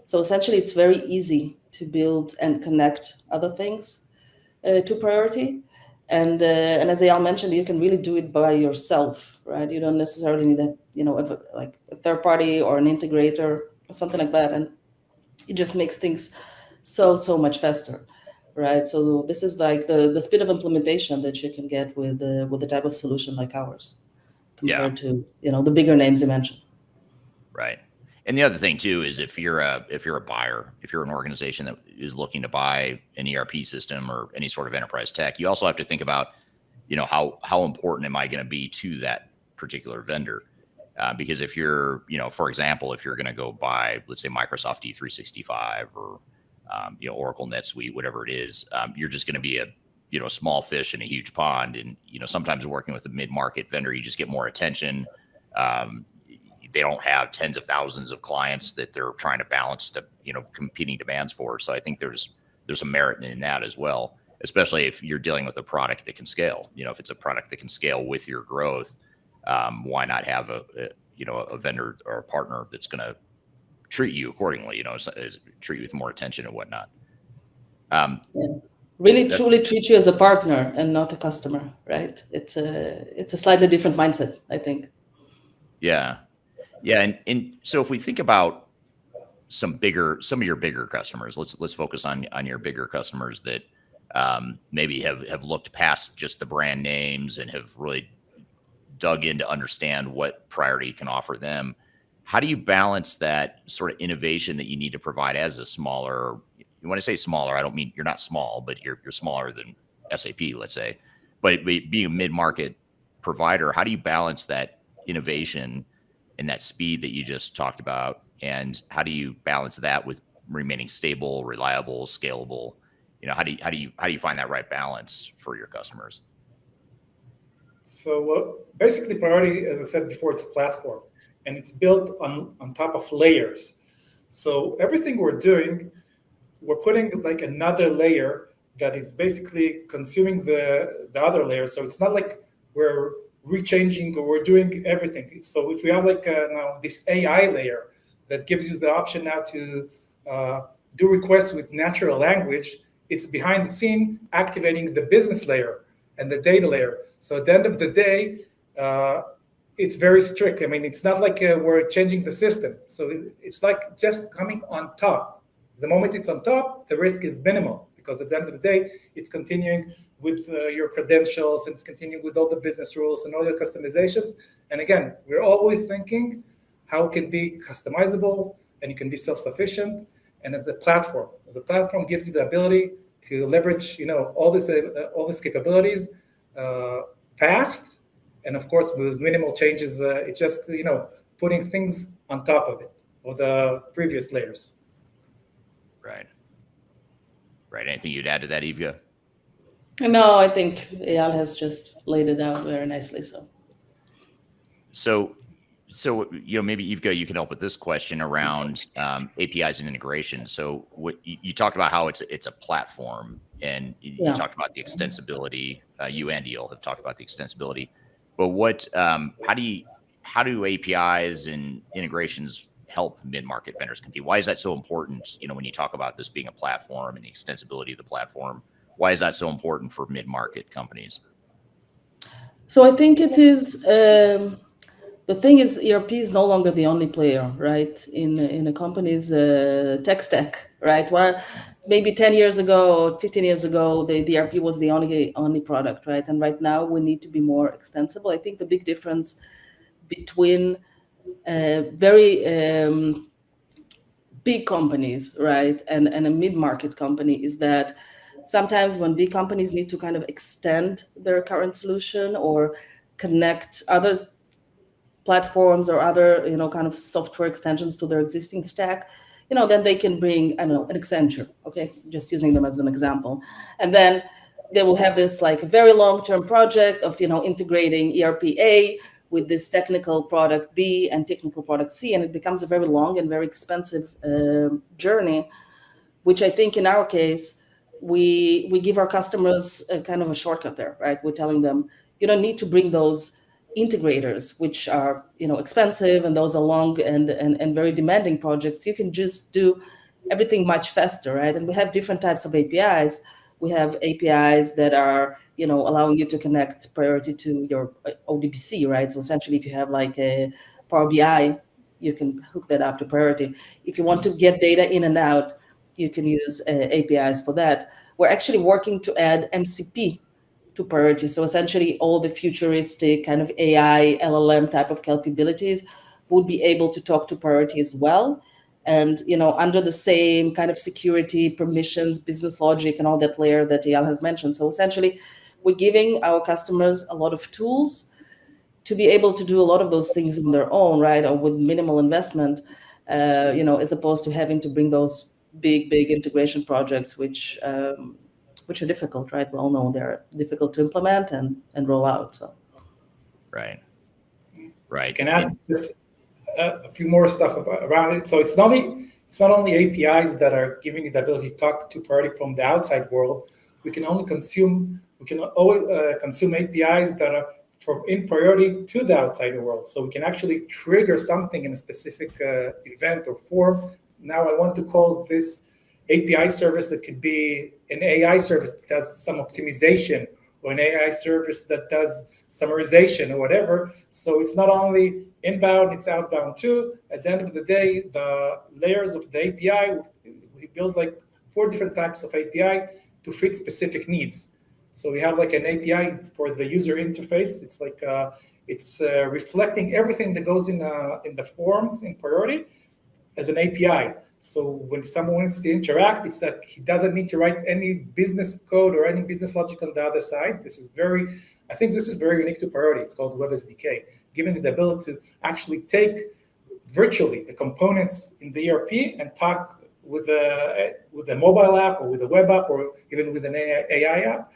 So essentially, it's very easy to build and connect other things to Priority. And as Eyal mentioned, you can really do it by yourself, right? You don't necessarily need like a third party or an integrator or something like that, and it just makes things so much faster, right? So this is like the speed of implementation that you can get with a type of solution like ours, compared to the bigger names you mentioned. Right. And the other thing too is if you're a buyer, if you're an organization that is looking to buy an ERP system or any sort of enterprise tech, you also have to think about, how important am I going to be to that particular vendor? Because if you're, for example, if you're going to go buy, let's say Microsoft D365 or Oracle NetSuite, whatever it is, you're just going to be a small fish in a huge pond. And, sometimes working with a mid-market vendor, you just get more attention. They don't have tens of thousands of clients that they're trying to balance competing demands for. So I think there's some merit in that as well, especially if you're dealing with a product that can scale. If it's a product that can scale with your growth, why not have a vendor or a partner that's going to treat you accordingly, treat you with more attention and whatnot. Really truly treat you as a partner and not a customer, right? It's a slightly different mindset, I think. Yeah. And so if we think about some of your bigger customers, let's focus on your bigger customers that maybe have looked past just the brand names and have really dug in to understand what Priority can offer them. How do you balance that sort of innovation that you need to provide as a smaller, when I say smaller, I don't mean you're not small, but you're smaller than SAP, let's say, but being a mid-market provider, how do you balance that innovation and that speed that you just talked about? And how do you balance that with remaining stable, reliable, scalable? How do you find that right balance for your customers? So basically, Priority, as I said before, it's a platform, and it's built on top of layers. So everything we're doing, we're putting like another layer that is basically consuming the other layer. So it's not like we're rechanging or we're doing everything. So if we have like now this AI layer that gives you the option now to do requests with natural language, it's behind the scene activating the business layer and the data layer. So at the end of the day, it's very strict. I mean, it's not like we're changing the system. So it's like just coming on top. The moment it's on top, the risk is minimal, because at the end of the day, it's continuing with your credentials, and it's continuing with all the business rules and all the customizations. And again, we're always thinking how it can be customizable and it can be self-sufficient. And as a platform, the platform gives you the ability to leverage, all these capabilities fast, and of course with minimal changes. It's just putting things on top of it or the previous layers. Right. Anything you'd add to that, Evgenya? No, I think Eyal has just laid it out very nicely. So maybe Evgenya, you can help with this question around APIs and integration. So what you talked about how it's a platform, and you talked about the extensibility. You and Eyal have talked about the extensibility, but how do APIs and integrations help mid-market vendors compete? Why is that so important? When you talk about this being a platform and the extensibility of the platform, why is that so important for mid-market companies? So I think it is. The thing is, ERP is no longer the only player, right, in a company's tech stack, right? Well, maybe 10 years ago, 15 years ago, the ERP was the only product, right? And right now we need to be more extensible. I think the big difference between very big companies, right, and a mid-market company is that sometimes when big companies need to kind of extend their current solution or connect other platforms or other kind of software extensions to their existing stack, then they can bring, I don't know, an Accenture, okay, just using them as an example, and then they will have this like very long-term project of integrating ERP A with this technical product B and technical product C, and it becomes a very long and very expensive journey, which I think in our case we give our customers a kind of a shortcut there, right? We're telling them you don't need to bring those integrators, which are expensive, and those are long and very demanding projects. You can just do everything much faster, right? And we have different types of APIs. We have APIs that are allowing you to connect Priority to your ODBC, right? So essentially, if you have like a Power BI, you can hook that up to Priority. If you want to get data in and out, you can use APIs for that. We're actually working to add MCP to Priority. So essentially, all the futuristic kind of AI, LLM type of capabilities would be able to talk to Priority as well. And under the same kind of security, permissions, business logic, and all that layer that Eyal has mentioned. So essentially, we're giving our customers a lot of tools to be able to do a lot of those things on their own, right, or with minimal investment, as opposed to having to bring those big integration projects, which are difficult, right? We all know they're difficult to implement and roll out. So, right. I can add just a few more stuff around it. So it's not only APIs that are giving you the ability to talk to Priority from the outside world. We can always consume APIs that are from in priority to the outside world. So we can actually trigger something in a specific event or form. Now I want to call this API service that could be an AI service that does some optimization, or an AI service that does summarization or whatever. So it's not only inbound, it's outbound too. At the end of the day, the layers of the API, we build like 4 different types of API to fit specific needs. So we have like an API for the user interface. It's like it's reflecting everything that goes in the forms in priority as an API. So when someone wants to interact, it's that he doesn't need to write any business code or any business logic on the other side. I think this is very unique to Priority. It's called Web SDK, giving the ability to actually take virtually the components in the ERP and talk with a mobile app or with a web app or even with an AI app.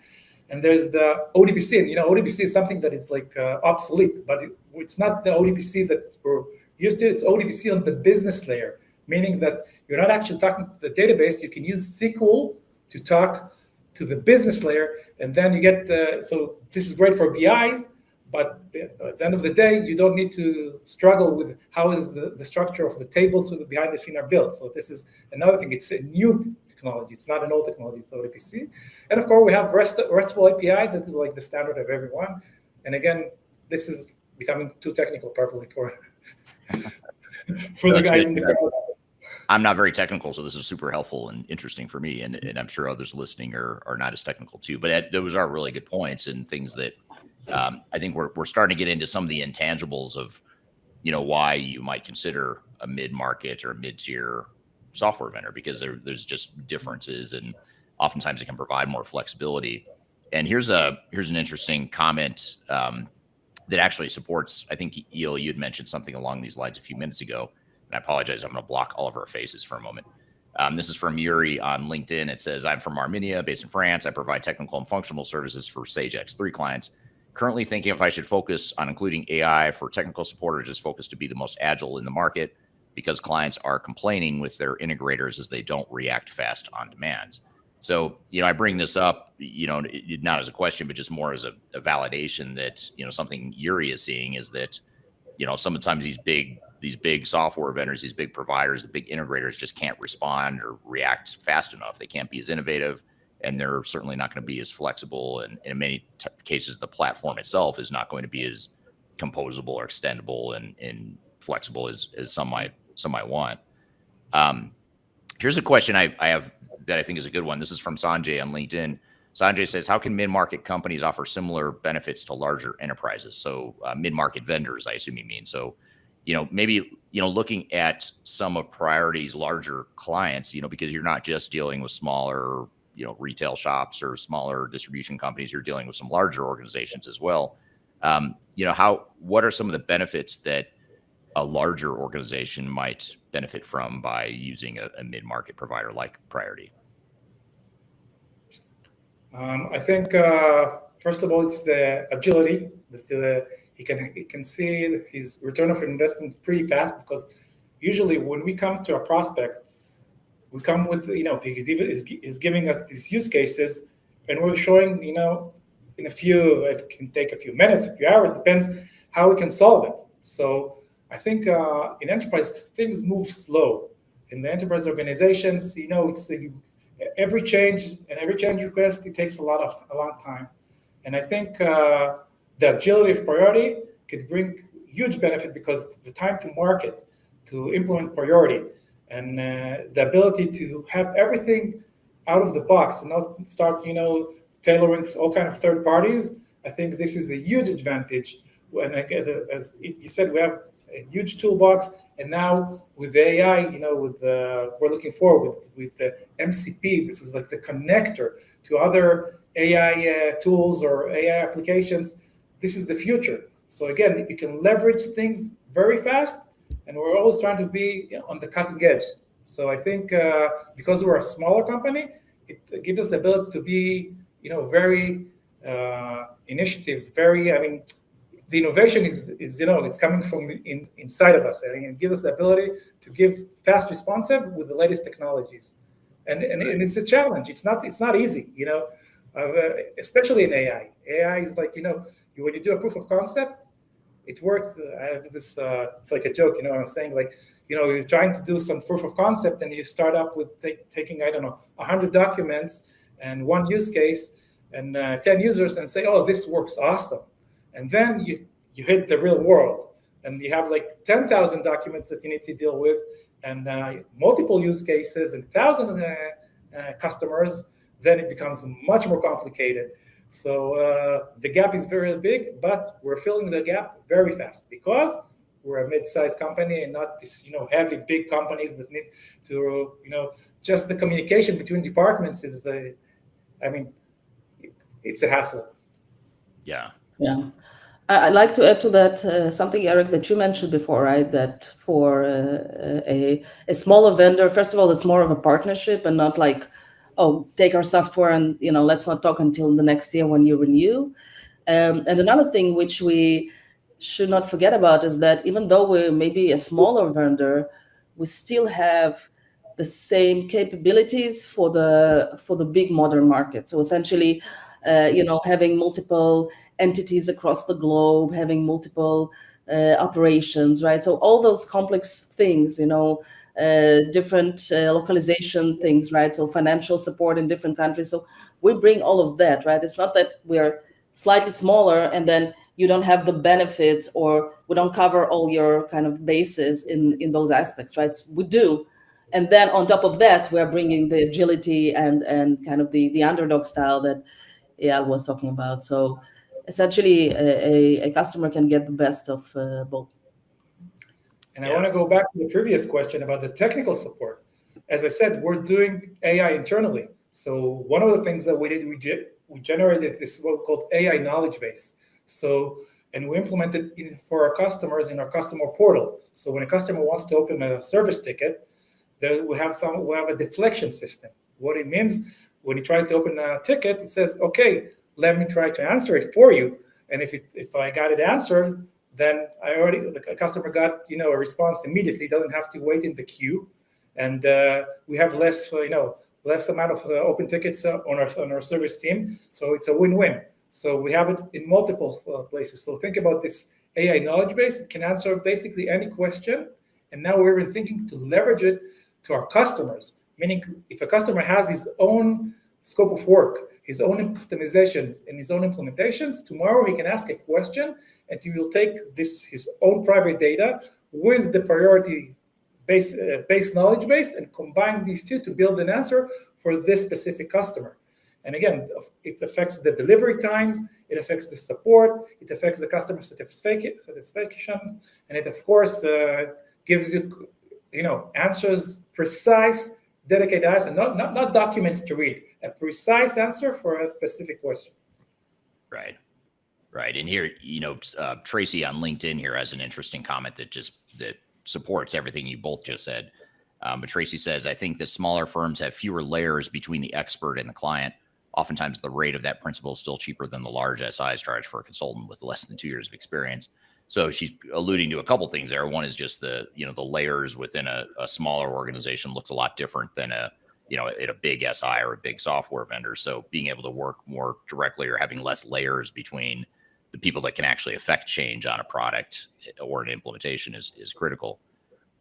And there's the ODBC, and ODBC is something that is like obsolete, but it's not the ODBC that we're used to. It's ODBC on the business layer, meaning that you're not actually talking to the database. You can use SQL to talk to the business layer, and then you get so this is great for BIs, but at the end of the day, you don't need to struggle with how is the structure of the tables behind the scene are built. So this is another thing. It's a new technology. It's not an old technology. It's ODBC. And of course, we have RESTful API that is like the standard of everyone. And again, this is becoming too technical probably for the guys in the crowd. I'm not very technical, so this is super helpful and interesting for me, and I'm sure others listening are not as technical too. But those are really good points and things that I think we're starting to get into some of the intangibles of, why you might consider a mid-market or mid-tier software vendor, because there's just differences, and oftentimes it can provide more flexibility. And here's an interesting comment that actually supports. I think Eyal, you'd mentioned something along these lines a few minutes ago. And I apologize, I'm going to block all of our faces for a moment. This is from Yuri on LinkedIn. It says, I'm from Armenia, based in France. I provide technical and functional services for Sage X3 clients. Currently thinking if I should focus on including AI for technical support or just focus to be the most agile in the market, because clients are complaining with their integrators as they don't react fast on demands. So, I bring this up, not as a question, but just more as a validation that, something Yuri is seeing is that, sometimes these big software vendors, these big providers, the big integrators just can't respond or react fast enough. They can't be as innovative, and they're certainly not going to be as flexible. And in many cases, the platform itself is not going to be as composable or extendable and flexible as some might want. Here's a question I have that I think is a good one. This is from Sanjay on LinkedIn. Sanjay says, how can mid-market companies offer similar benefits to larger enterprises? So mid-market vendors, I assume you mean. So, maybe, looking at some of Priority's larger clients, because you're not just dealing with smaller, retail shops or smaller distribution companies, you're dealing with some larger organizations as well. What are some of the benefits that a larger organization might benefit from by using a mid-market provider like Priority? I think first of all, it's the agility that he can see his return of investment pretty fast, because usually when we come to a prospect, we come with he's giving us these use cases, and we're showing it can take a few minutes, a few hours, depends how we can solve it. So I think in enterprise things move slow. In the enterprise organizations, it's every change request, it takes a long time. And I think the agility of Priority could bring huge benefit, because the time to market, to implement Priority, and the ability to have everything out of the box and not start, tailoring all kind of third parties. I think this is a huge advantage. When as you said, we have a huge toolbox, and now with the AI, we're looking forward with the MCP. This is like the connector to other AI tools or AI applications. This is the future. So again, you can leverage things very fast, and we're always trying to be on the cutting edge. So I think because we're a smaller company, it gives us the ability to be, very initiatives. The innovation is it's coming from inside of us, and it gives us the ability to give fast responsive with the latest technologies, and it's a challenge. It's not easy, especially in AI. AI is like when you do a proof of concept, it works. I have this, it's like a joke, what I'm saying? Like, you're trying to do some proof of concept and you start up with taking, 100 documents and one use case and 10 users and say, oh, this works awesome. And then you hit the real world and you have like 10,000 documents that you need to deal with and multiple use cases and 1,000 customers, then it becomes much more complicated. So the gap is very big, but we're filling the gap very fast because we're a mid-sized company and not this, heavy big companies that need to, just the communication between departments is it's a hassle. Yeah. Yeah. I'd like to add to that something, Eric, that you mentioned before, right? That for a smaller vendor, first of all, it's more of a partnership and not like, oh, take our software and, let's not talk until the next year when you renew. And another thing which we should not forget about is that even though we're maybe a smaller vendor, we still have the same capabilities for the big modern market. So essentially, having multiple entities across the globe, having multiple operations, right? So all those complex things, different localization things, right? So financial support in different countries. So we bring all of that, right? It's not that we're slightly smaller and then you don't have the benefits or we don't cover all your kind of bases in those aspects, right? We do. And then on top of that, we're bringing the agility and kind of the underdog style that Eyal was talking about. So essentially, a customer can get the best of both. And I want to go back to the previous question about the technical support. As I said, we're doing AI internally. So one of the things that we did, we generated this what called AI knowledge base. So, and we implemented it for our customers in our customer portal. So when a customer wants to open a service ticket, we have a deflection system. What it means, when he tries to open a ticket, it says, okay, let me try to answer it for you. And if I got it answered, then the customer got a response immediately. Doesn't have to wait in the queue, and we have less amount of open tickets on our service team. So it's a win-win. So we have it in multiple places. So think about this AI knowledge base. It can answer basically any question, and now we're even thinking to leverage it to our customers. Meaning, if a customer has his own scope of work, his own customization and his own implementations, tomorrow he can ask a question and he will take his own private data with the priority base knowledge base and combine these two to build an answer for this specific customer. And again, it affects the delivery times, it affects the support, it affects the customer satisfaction, and it of course gives you answers precise, dedicated answers, not documents to read, a precise answer for a specific question. Right. And here, Tracy on LinkedIn here has an interesting comment that supports everything you both just said. But Tracy says, I think that smaller firms have fewer layers between the expert and the client. Oftentimes the rate of that principal is still cheaper than the large SIs charge for a consultant with less than 2 years of experience. So she's alluding to a couple things there. One is just the layers within a smaller organization looks a lot different than at a big SI or a big software vendor. So being able to work more directly or having less layers between the people that can actually affect change on a product or an implementation is critical.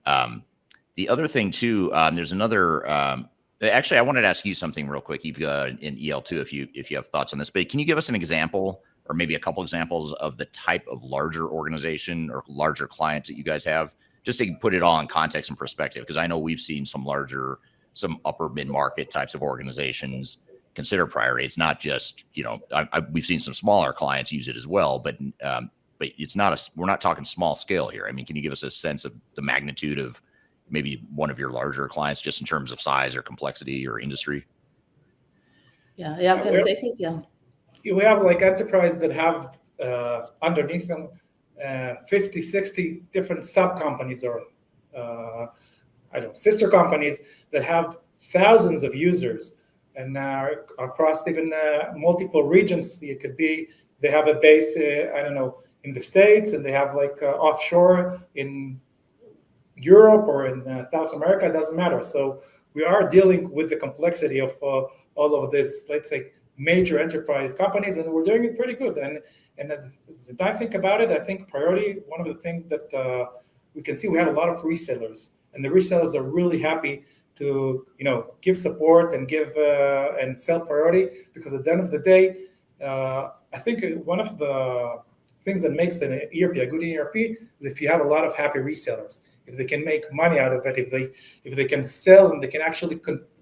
The other thing too, there's another, actually I wanted to ask you something real quick, Evgenya and Eyal too, if you have thoughts on this, but can you give us an example or maybe a couple examples of the type of larger organization or larger clients that you guys have, just to put it all in context and perspective? Because I know we've seen some upper mid-market types of organizations consider priority. It's not just, we've seen some smaller clients use it as well, but it's not we're not talking small scale here. I mean, can you give us a sense of the magnitude of maybe one of your larger clients, just in terms of size or complexity or industry? Yeah, can you take it? Yeah. You have like enterprises that have underneath them 50, 60 different sub-companies or sister companies that have thousands of users and across even multiple regions. It could be they have a base, in the States, and they have like offshore in Europe or in South America. It doesn't matter. So we are dealing with the complexity of all of this, let's say, major enterprise companies, and we're doing it pretty good. And as I think about it, I think priority, one of the things that we can see, we have a lot of resellers, and the resellers are really happy to give support and give and sell priority, because at the end of the day, I think one of the things that makes an ERP a good ERP is if you have a lot of happy resellers, if they can make money out of it, if they can sell and they can actually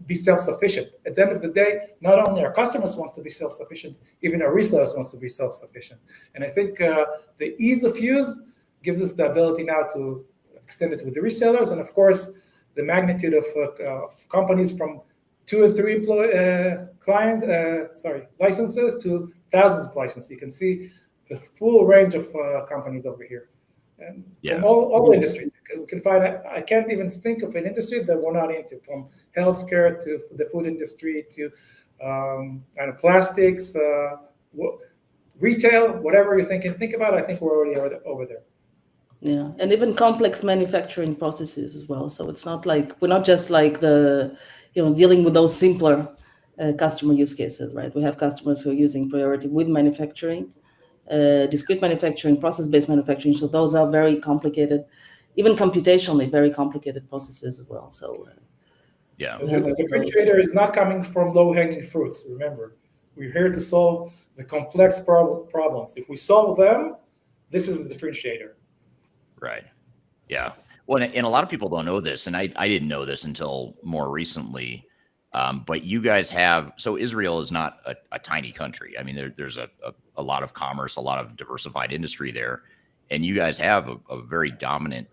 be self-sufficient. At the end of the day, not only our customers wants to be self-sufficient, even our resellers wants to be self-sufficient. And I think the ease of use gives us the ability now to extend it with the resellers, and of course, the magnitude of companies from 2 and 3 licenses to thousands of licenses. You can see the full range of companies over here, and from all industries. We can find. I can't even think of an industry that we're not into, from healthcare to the food industry to plastics, retail, whatever you think about. I think we're already over there. Yeah, and even complex manufacturing processes as well. So it's not like we're not just like dealing with those simpler customer use cases, right? We have customers who are using priority with manufacturing, discrete manufacturing, process-based manufacturing. So those are very complicated, even computationally very complicated processes as well. So So the differentiator is not coming from low-hanging fruits. Remember, we're here to solve the complex problems. If we solve them, this is the differentiator. Right. Yeah. Well, and a lot of people don't know this, and I didn't know this until more recently. But you guys have, so Israel is not a tiny country. I mean, there's a lot of commerce, a lot of diversified industry there, and you guys have a very dominant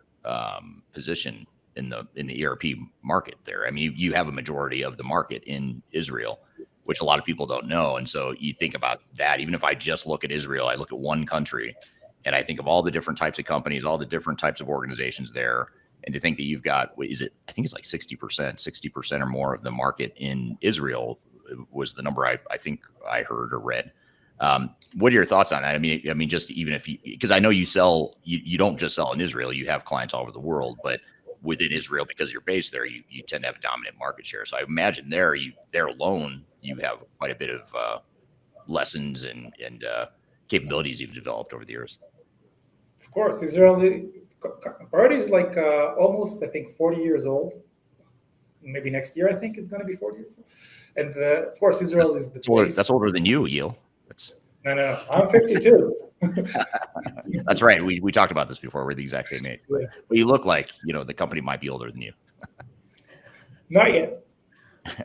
position in the ERP market there. I mean, you have a majority of the market in Israel, which a lot of people don't know. And so you think about that. Even if I just look at Israel, I look at one country, and I think of all the different types of companies, all the different types of organizations there. And to think that you've got, I think it's like 60% or more of the market in Israel was the number I think I heard or read. What are your thoughts on that? I mean, just even if because I know you don't just sell in Israel, you have clients all over the world, but within Israel, because you're based there, you tend to have a dominant market share. So I imagine there alone, you have quite a bit of lessons and capabilities you've developed over the years. Of course, Israeli priority is like almost, I think, 40 years old. Maybe next year, I think it's going to be 40 years old. And of course, Israel is the place. That's older than you, Eyal. No, I'm 52. That's right. We talked about this before. We're the exact same age. But you look like, the company might be older than you. Not yet.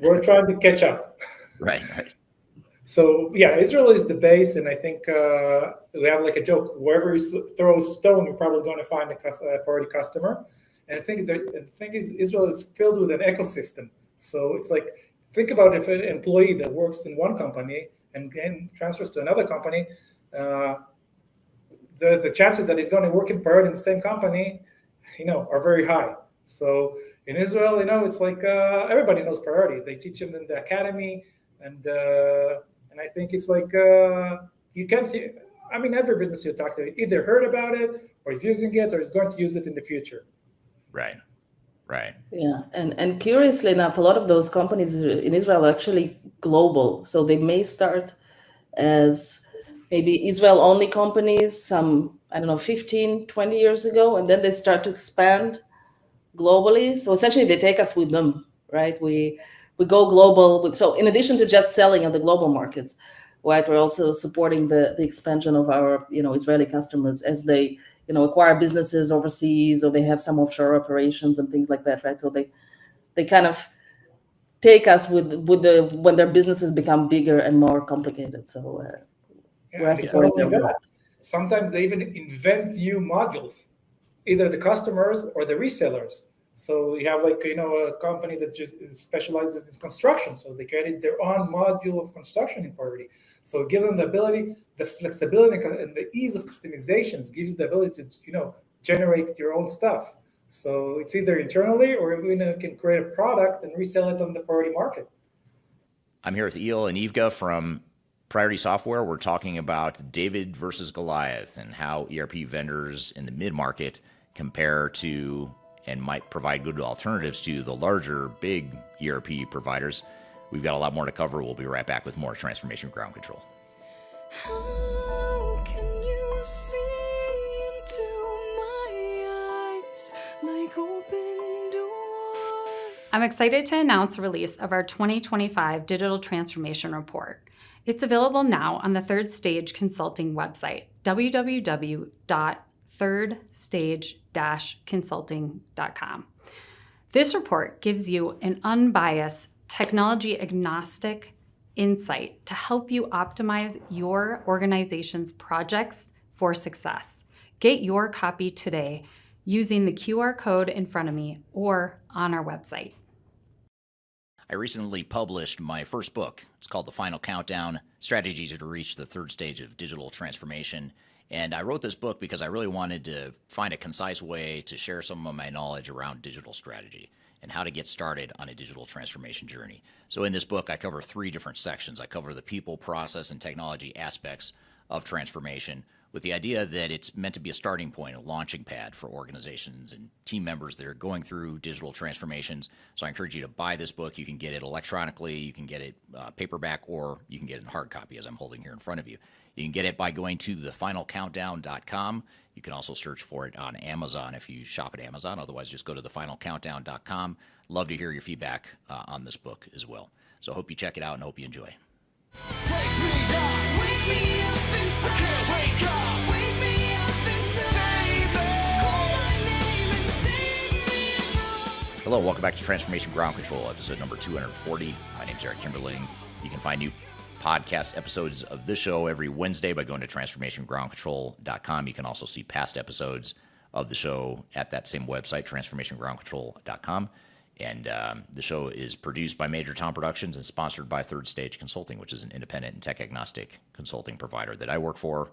We're trying to catch up. Right. So, yeah, Israel is the base, and I think we have like a joke. Wherever you throw a stone, you're probably going to find a priority customer. And I think the thing is, Israel is filled with an ecosystem. So it's like, think about if an employee that works in one company and then transfers to another company, the chances that he's going to work in priority in the same company, are very high. So in Israel, it's like everybody knows priority. They teach them in the academy, and I think it's like you can't. I mean, every business you talk to either heard about it, or is using it, or is going to use it in the future. Right. Yeah, and curiously enough, a lot of those companies in Israel are actually global. So they may start as maybe Israel-only companies, some, 15, 20 years ago, and then they start to expand globally. So essentially, they take us with them, right? We go global. So in addition to just selling in the global markets, right, we're also supporting the expansion of our, Israeli customers as they acquire businesses overseas, or they have some offshore operations and things like that, right? So they kind of take us when their businesses become bigger and more complicated. So we're supporting them. Sometimes they even invent new modules, either the customers or the resellers. So you have a company that just specializes in construction. So they created their own module of construction in priority. So give them the ability, the flexibility, and the ease of customizations gives the ability to, generate your own stuff. So it's either internally or can create a product and resell it on the priority market. I'm here with Eyal and Evgenya from Priority Software. We're talking about David versus Goliath and how ERP vendors in the mid-market compare to and might provide good alternatives to the larger, big ERP providers. We've got a lot more to cover. We'll be right back with more Transformation Ground Control. How can you see into my eyes like open doors? I'm excited to announce the release of our 2025 Digital Transformation Report. It's available now on the Third Stage Consulting website, www.thirdstage-consulting.com. This report gives you an unbiased, technology-agnostic insight to help you optimize your organization's projects for success. Get your copy today using the QR code in front of me or on our website. I recently published my first book. It's called The Final Countdown, Strategies to Reach the Third Stage of Digital Transformation. And I wrote this book because I really wanted to find a concise way to share some of my knowledge around digital strategy and how to get started on a digital transformation journey. So in this book, I cover 3 different sections. I cover the people, process, and technology aspects of transformation, with the idea that it's meant to be a starting point, a launching pad for organizations and team members that are going through digital transformations. So I encourage you to buy this book. You can get it electronically, you can get it paperback, or you can get it in hard copy, as I'm holding here in front of you. You can get it by going to thefinalcountdown.com. You can also search for it on Amazon if you shop at Amazon. Otherwise, just go to thefinalcountdown.com. Love to hear your feedback on this book as well. So I hope you check it out and hope you enjoy. Wake me up inside. I can't wake up. Wake me up inside. Call my name and save me from. Hello, welcome back to Transformation Ground Control, episode number 240. My name's Eric Kimberling. You can find new podcast episodes of this show every Wednesday by going to transformationgroundcontrol.com. You can also see past episodes of the show at that same website, transformationgroundcontrol.com. And the show is produced by Major Tom Productions and sponsored by Third Stage Consulting, which is an independent and tech-agnostic consulting provider that I work for.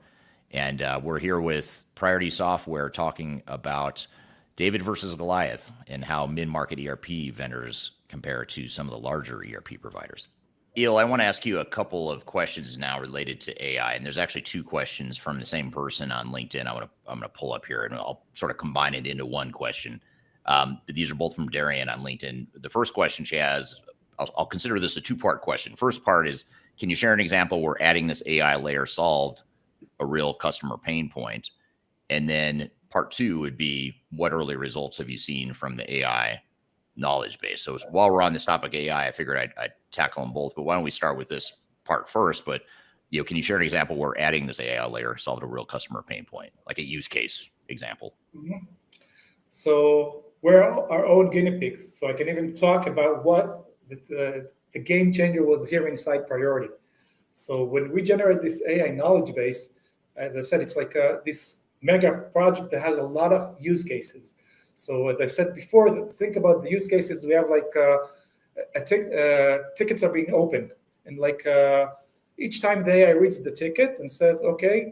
And we're here with Priority Software talking about David versus Goliath and how mid-market ERP vendors compare to some of the larger ERP providers. Eyal, I want to ask you a couple of questions now related to AI, and there's actually 2 questions from the same person on LinkedIn. I'm going to pull up here, and I'll sort of combine it into one question. These are both from Darian on LinkedIn. The first question she has, I'll consider this a 2-part question. First part is, can you share an example where adding this AI layer solved a real customer pain point? And then part 2 would be, what early results have you seen from the AI knowledge base? So while we're on this topic of AI, I figured I'd tackle them both, but why don't we start with this part first? But can you share an example where adding this AI layer solved a real customer pain point, like a use case example? Mm-hmm. So we're our own guinea pigs. So I can even talk about what the game changer was here inside Priority. So when we generate this AI knowledge base, as I said, it's like this mega project that has a lot of use cases. So as I said before, think about the use cases. We have like tickets are being opened, and like each time the AI reads the ticket and says, okay,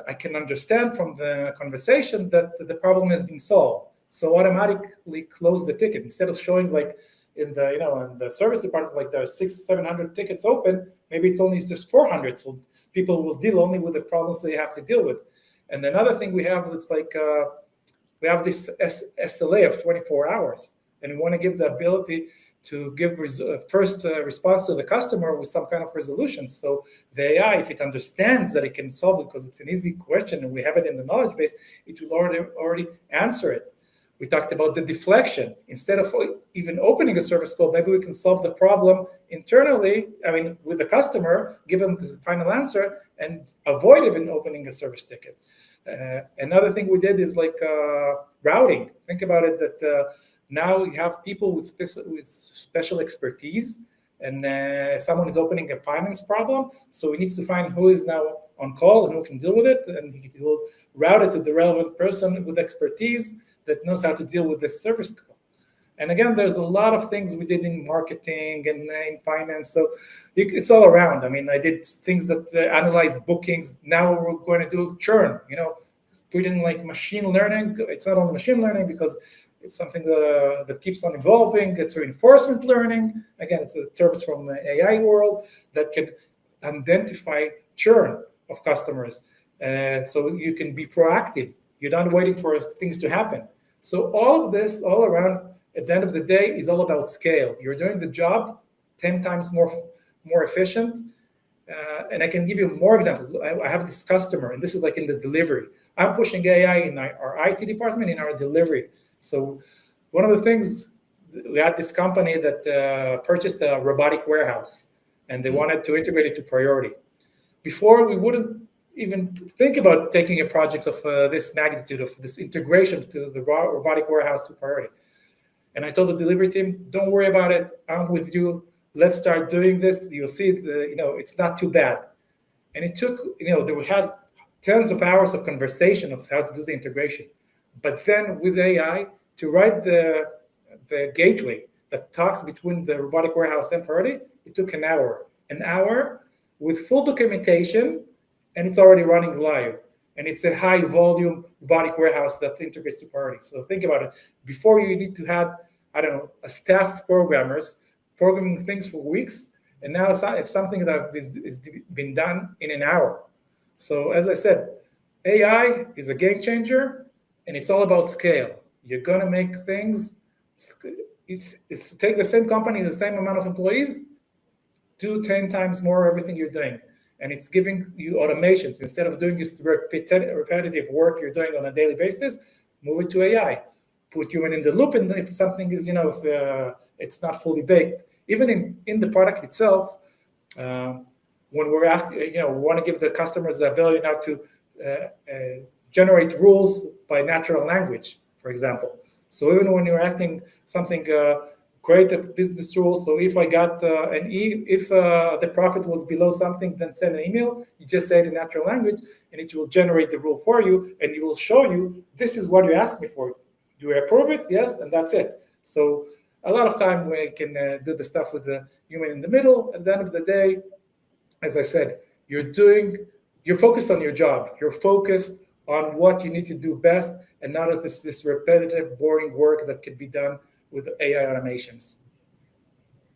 I can understand from the conversation that the problem has been solved. So automatically close the ticket instead of showing like in the service department, like there are 600-700 tickets open. Maybe it's only just 400. So people will deal only with the problems they have to deal with. And another thing we have, it's like we have this SLA of 24 hours, and we want to give the ability to give first response to the customer with some kind of resolution. So the AI, if it understands that it can solve it because it's an easy question and we have it in the knowledge base, it will already answer it. We talked about the deflection. Instead of even opening a service call, maybe we can solve the problem internally, with the customer, give them the final answer, and avoid even opening a service ticket. Another thing we did is like routing. Think about it that now you have people with special expertise, and someone is opening a finance problem, so he needs to find who is now on call and who can deal with it, and he will route it to the relevant person with expertise that knows how to deal with this service call. And again, there's a lot of things we did in marketing and in finance, so it's all around. I did things that analyze bookings. Now we're going to do churn. Put in like machine learning. It's not only machine learning because it's something that keeps on evolving. It's reinforcement learning. Again, it's terms from the AI world that can identify churn of customers, so you can be proactive. You're not waiting for things to happen. So all of this, all around, at the end of the day, is all about scale. You're doing the job 10 times more efficient. And I can give you more examples. I have this customer, and this is like in the delivery. I'm pushing AI in our IT department, in our delivery. So one of the things, we had this company that purchased a robotic warehouse, and they wanted to integrate it to Priority. Before, we wouldn't even think about taking a project of this magnitude, of this integration to the robotic warehouse to Priority. And I told the delivery team, don't worry about it. I'm with you. Let's start doing this. You'll see, it's not too bad. And it took, we had tens of hours of conversation of how to do the integration. But then with AI, to write the gateway that talks between the robotic warehouse and Priority, it took an hour. An hour with full documentation, and it's already running live. And it's a high volume robotic warehouse that integrates to Priority. So think about it. Before, you need to have, a staff of programmers programming things for weeks. And now it's something that is been done in an hour. So as I said, AI is a game changer, and it's all about scale. You're going to make things, it's take the same company, the same amount of employees, do 10 times more everything you're doing. And it's giving you automations. Instead of doing this repetitive work you're doing on a daily basis, move it to AI. Put human in the loop, and if something is, if it's not fully baked. Even in the product itself, when we're we want to give the customers the ability now to generate rules by natural language, for example. So even when you're asking something, create a business rule. So if I got if the profit was below something, then send an email. You just say it in natural language, and it will generate the rule for you, and it will show you, this is what you asked me for. Do I approve it? Yes, and that's it. So a lot of time we can do the stuff with the human in the middle. At the end of the day, as I said, you're focused on your job. You're focused on what you need to do best, and not of this repetitive, boring work that could be done with AI automations.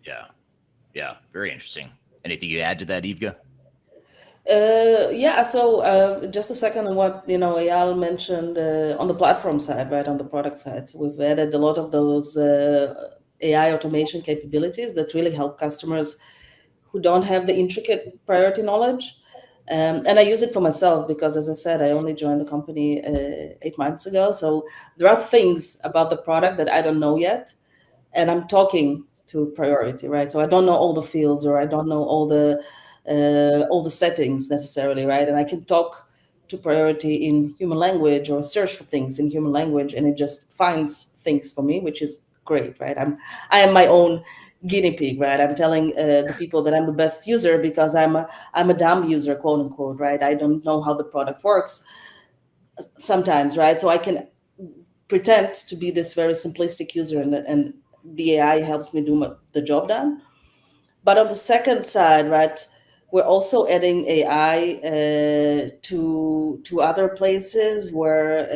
Yeah, very interesting. Anything you add to that, Evgenya? So just a second on what Eyal mentioned on the platform side, right, on the product side. So we've added a lot of those AI automation capabilities that really help customers who don't have the intricate priority knowledge. And I use it for myself because, as I said, I only joined the company 8 months ago. So there are things about the product that I don't know yet, and I'm talking to Priority, right? So I don't know all the fields, or I don't know all the settings necessarily, right? And I can talk to Priority in human language, or search for things in human language, and it just finds things for me, which is great, right? I am my own guinea pig, right? I'm telling the people that I'm the best user because I'm a dumb user, quote unquote, right? I don't know how the product works sometimes, right? So I can pretend to be this very simplistic user, and the AI helps me do the job done. But on the second side, right, we're also adding AI to other places where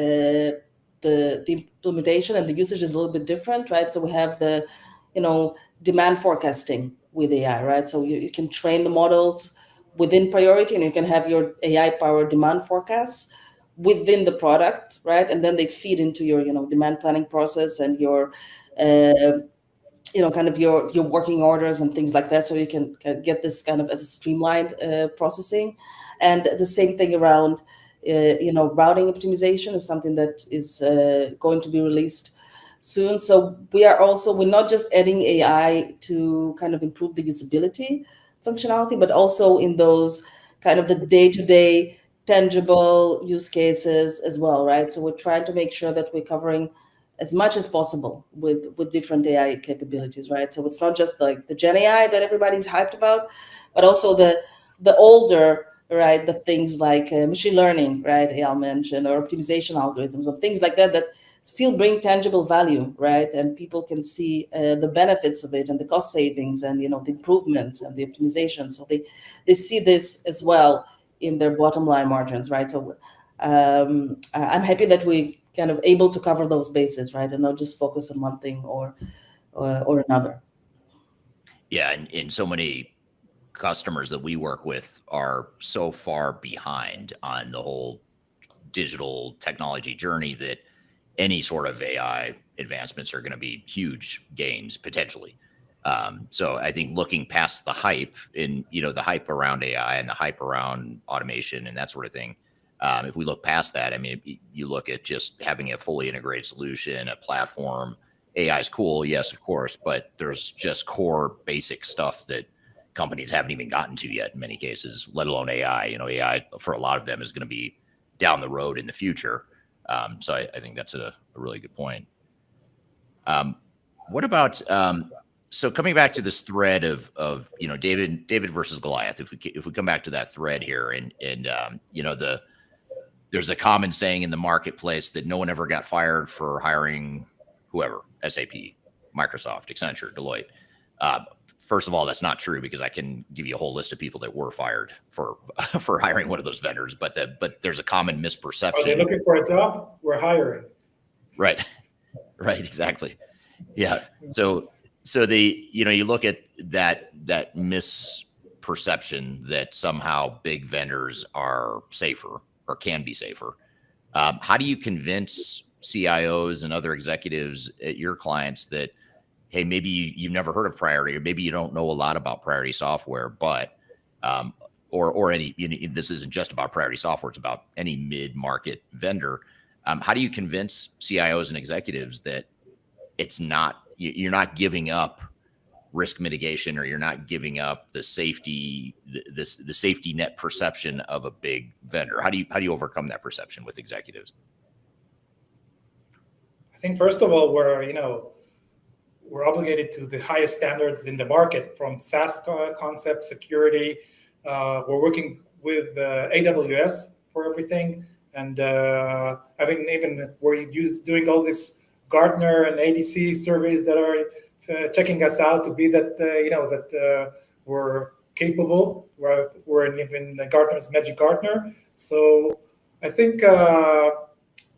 the implementation and the usage is a little bit different, right? So we have the demand forecasting with AI, right? So you can train the models within Priority, and you can have your AI-powered demand forecasts within the product, right? And then they feed into your demand planning process and your kind of your working orders and things like that, so you can get this kind of as a streamlined processing. And the same thing around routing optimization is something that is going to be released soon. So we're not just adding AI to kind of improve the usability functionality, but also in those kind of the day-to-day tangible use cases as well, right? So we're trying to make sure that we're covering as much as possible with different AI capabilities, right? So it's not just like the Gen AI that everybody's hyped about, but also the older, right, the things like machine learning, right, Eyal mentioned, or optimization algorithms, or things like that still bring tangible value, right? And people can see the benefits of it, and the cost savings, and the improvements and the optimization. So they see this as well in their bottom line margins, right? So I'm happy that we kind of able to cover those bases, right, and not just focus on one thing or another. Yeah, and so many customers that we work with are so far behind on the whole digital technology journey that any sort of AI advancements are going to be huge gains potentially. So I think looking past the hype the hype around AI and the hype around automation and that sort of thing, if we look past that, I mean, you look at just having a fully integrated solution, a platform. AI is cool, yes, of course, but there's just core basic stuff that companies haven't even gotten to yet in many cases, let alone AI. AI for a lot of them is going to be down the road in the future. So I think that's a really good point. What about so coming back to this thread of David versus Goliath? If we come back to that thread here, and there's a common saying in the marketplace that no one ever got fired for hiring whoever, SAP, Microsoft, Accenture, Deloitte. First of all, that's not true, because I can give you a whole list of people that were fired for hiring one of those vendors. But there's a common misperception. Are they looking for a job? We're hiring. Right. Right. Exactly. Yeah. So you look at that misperception that somehow big vendors are safer or can be safer. How do you convince CIOs and other executives at your clients that, hey, maybe you've never heard of Priority, or maybe you don't know a lot about Priority software, but or any, this isn't just about Priority software, it's about any mid-market vendor. How do you convince CIOs and executives that you're not giving up risk mitigation, or you're not giving up the safety, the safety net perception of a big vendor? How do you overcome that perception with executives? I think first of all, we're obligated to the highest standards in the market, from SaaS concept, security. We're working with AWS for everything, and we're doing all this Gartner and ADC surveys that are checking us out to be that we're capable. We're even Gartner's Magic Gartner. So I think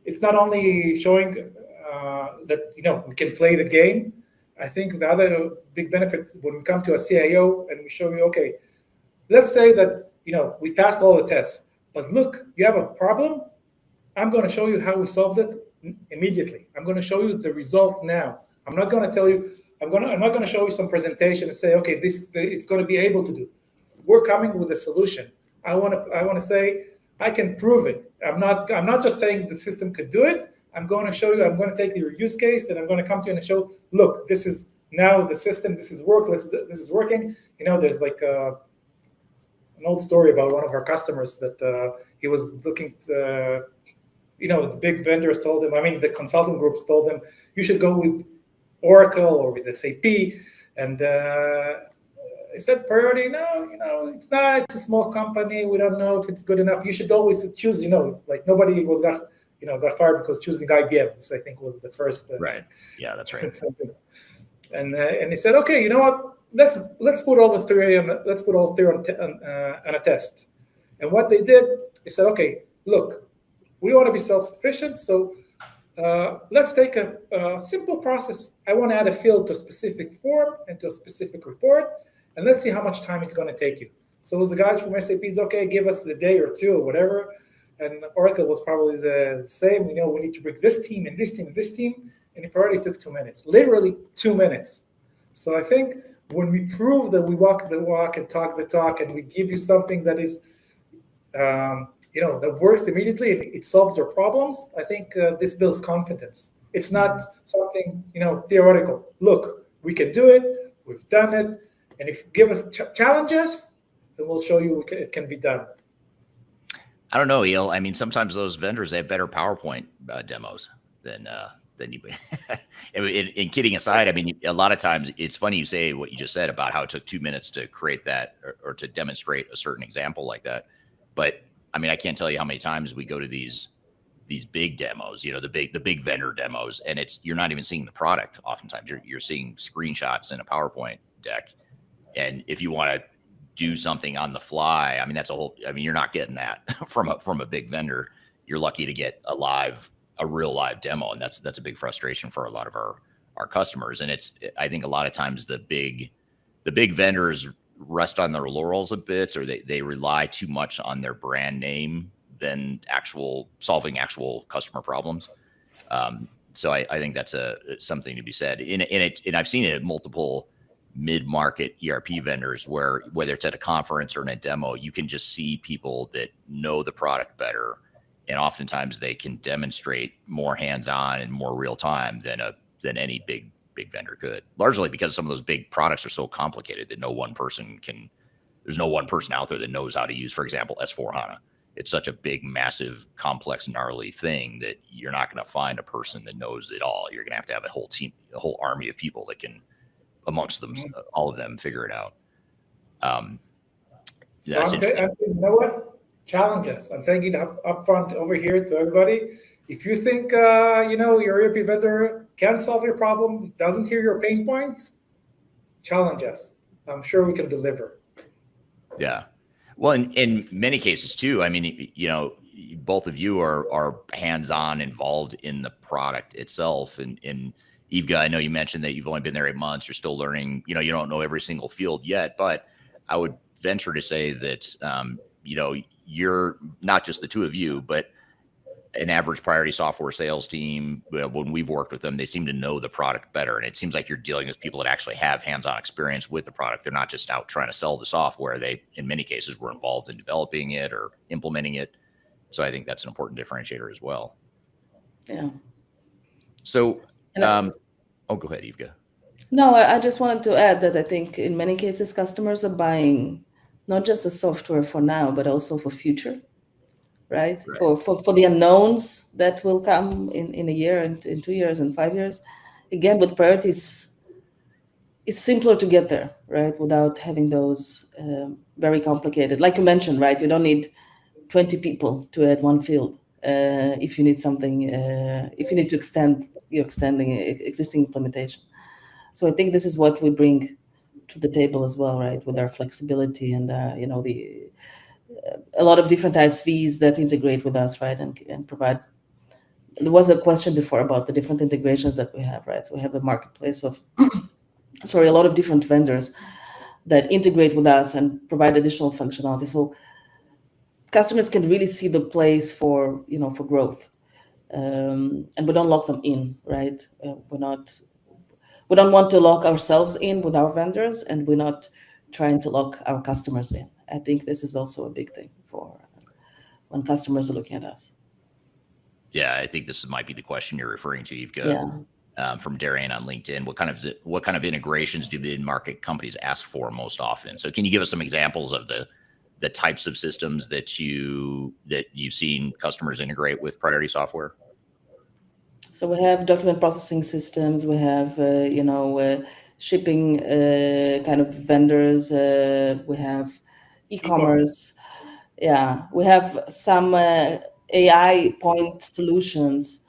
it's not only showing that we can play the game. I think the other big benefit when we come to a CIO and we show you, okay, let's say that we passed all the tests, but look, you have a problem. I'm going to show you how we solved it immediately. I'm going to show you the result now. I'm not going to tell you. I'm not going to show you some presentation and say, okay, it's going to be able to do. We're coming with a solution. I want to say I can prove it. I'm not just saying the system could do it. I'm going to show you. I'm going to take your use case, and I'm going to come to you and show, look, this is now the system. This is this is working. There's like an old story about one of our customers that he was looking to, the big vendors told him, the consulting groups told him, you should go with Oracle or with SAP. And he said, Priority, no, it's not. It's a small company. We don't know if it's good enough. You should always choose, like nobody got fired because choosing IBM. This, I think, was the first. Right. Yeah, that's right. And he said, okay, you know what? Let's put all three on a test. And what they did, they said, okay, look, we want to be self-sufficient, so let's take a simple process. I want to add a field to a specific form and to a specific report, and let's see how much time it's going to take you. So the guys from SAP is, okay, give us a day or two or whatever. And Oracle was probably the same. We know we need to bring this team and this team and this team, and it probably took 2 minutes, literally 2 minutes. So I think when we prove that we walk the walk and talk the talk, and we give you something that is, that works immediately, and it solves your problems, I think this builds confidence. It's not something, theoretical. Look, we can do it. We've done it. And if you give us challenges, then we'll show you it can be done. I don't know, Eyal. Sometimes those vendors, they have better PowerPoint demos than you. And kidding aside, a lot of times it's funny you say what you just said about how it took 2 minutes to create that or to demonstrate a certain example like that. But I can't tell you how many times we go to these big demos, the big vendor demos, and you're not even seeing the product. Oftentimes you're seeing screenshots in a PowerPoint deck, and if you want to do something on the fly, that's a whole. You're not getting that from a big vendor. You're lucky to get a real live demo, and that's a big frustration for a lot of our customers. And I think a lot of times the big vendors rest on their laurels a bit, or they rely too much on their brand name than solving actual customer problems. So I think that's something to be said. And I've seen it at multiple mid-market ERP vendors where whether it's at a conference or in a demo, you can just see people that know the product better. And oftentimes they can demonstrate more hands-on and more real time than any big vendor could, largely because some of those big products are so complicated that there's no one person out there that knows how to use, for example, S/4HANA. It's such a big, massive, complex, gnarly thing that you're not going to find a person that knows it all. You're going to have a whole team, a whole army of people that can, amongst them, all of them, figure it out. So I'm saying, you know what? Challenge us. I'm saying it up front over here to everybody. If you think your ERP vendor can solve your problem, doesn't hear your pain points, challenge us. I'm sure we can deliver. Yeah. Well, in many cases too, I mean, both of you are hands-on involved in the product itself. And Evgenya, I know you mentioned that you've only been there 8 months. You're still learning, you don't know every single field yet, but I would venture to say that, you're not just the two of you, but an average priority software sales team, when we've worked with them, they seem to know the product better. And it seems like you're dealing with people that actually have hands-on experience with the product. They're not just out trying to sell the software. They, in many cases, were involved in developing it or implementing it. So I think that's an important differentiator as well. Yeah. So, go ahead, Evgenya. No, I just wanted to add that I think in many cases, customers are buying not just the software for now, but also for future. Right? For the unknowns that will come in a year and in 2 years and 5 years. Again, with priorities, it's simpler to get there, right? Without having those very complicated, like you mentioned, right? You don't need 20 people to add one field if you need something, if you need to extend your existing implementation. So I think this is what we bring to the table as well, right? With our flexibility and, a lot of different ISVs that integrate with us, right, and provide. There was a question before about the different integrations that we have, right? So we have a marketplace of, a lot of different vendors that integrate with us and provide additional functionality. So customers can really see the place for growth, and we don't lock them in, right? We don't want to lock ourselves in with our vendors, and we're not trying to lock our customers in. I think this is also a big thing for when customers are looking at us. Yeah, I think this might be the question you're referring to, Evgenya, from Darian on LinkedIn. What kind of integrations do mid-market companies ask for most often? So can you give us some examples of the types of systems that you've seen customers integrate with priority software? So we have document processing systems. We have shipping kind of vendors. We have e-commerce. Yeah, we have some AI point solutions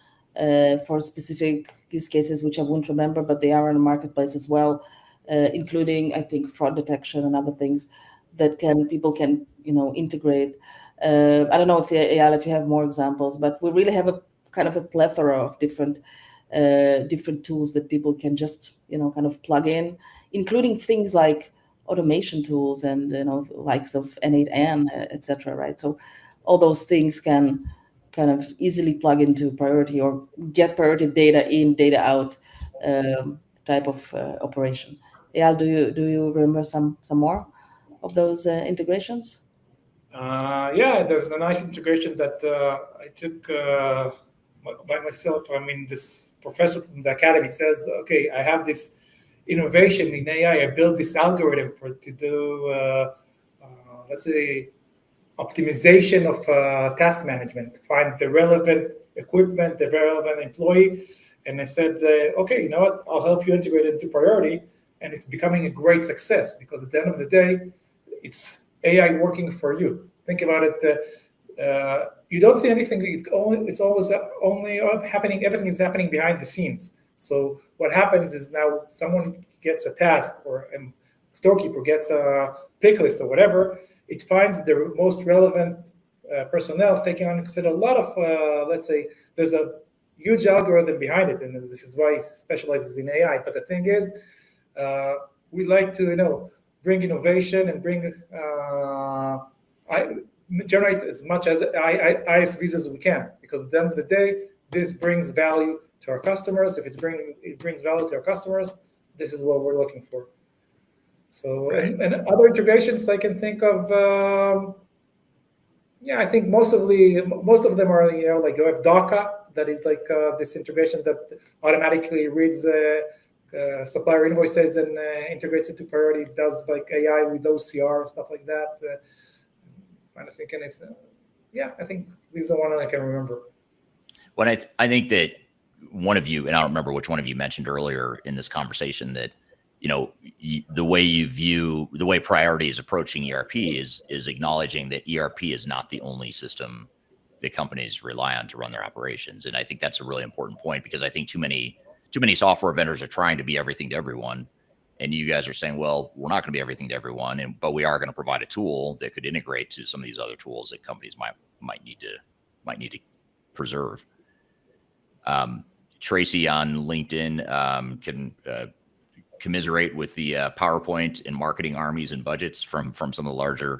for specific use cases, which I won't remember, but they are in the marketplace as well, including, I think, fraud detection and other things that people can integrate. I don't know if Eyal, if you have more examples, but we really have a kind of a plethora of different tools that people can just kind of plug in, including things like automation tools and likes of N8N, etc. Right? So all those things can kind of easily plug into priority or get priority data in, data out type of operation. Eyal, do you remember some more of those integrations? Yeah, there's a nice integration that I took by myself. I mean, this professor from the academy says, okay, I have this innovation in AI. I built this algorithm to do, let's say, optimization of task management, to find the relevant equipment, the relevant employee. And I said, okay, you know what? I'll help you integrate it into priority. And it's becoming a great success because at the end of the day, it's AI working for you. Think about it. You don't see anything. It's always only happening. Everything is happening behind the scenes. So what happens is now someone gets a task, or a storekeeper gets a pick list or whatever. It finds the most relevant personnel, taking on consider a lot of, let's say, there's a huge algorithm behind it, and this is why it specializes in AI. But the thing is, we like to, bring innovation and generate as much as ISVs as we can, because at the end of the day, this brings value to our customers. If it brings value to our customers, this is what we're looking for. So Right. and other integrations I can think of. Yeah, I think most of them are, like you have Docker, that is like this integration that automatically reads the supplier invoices and integrates it to Priority. It does like AI with OCR and stuff like that. Trying to think anything. Yeah, I think these are the one I can remember. When I think that one of you, and I don't remember which one of you mentioned earlier in this conversation that, the way Priority is approaching ERP is acknowledging that ERP is not the only system that companies rely on to run their operations. And I think that's a really important point, because I think too many software vendors are trying to be everything to everyone. And you guys are saying, well, we're not going to be everything to everyone, but we are going to provide a tool that could integrate to some of these other tools that companies might need to preserve. Tracy on LinkedIn can commiserate with the PowerPoint and marketing armies and budgets from some of the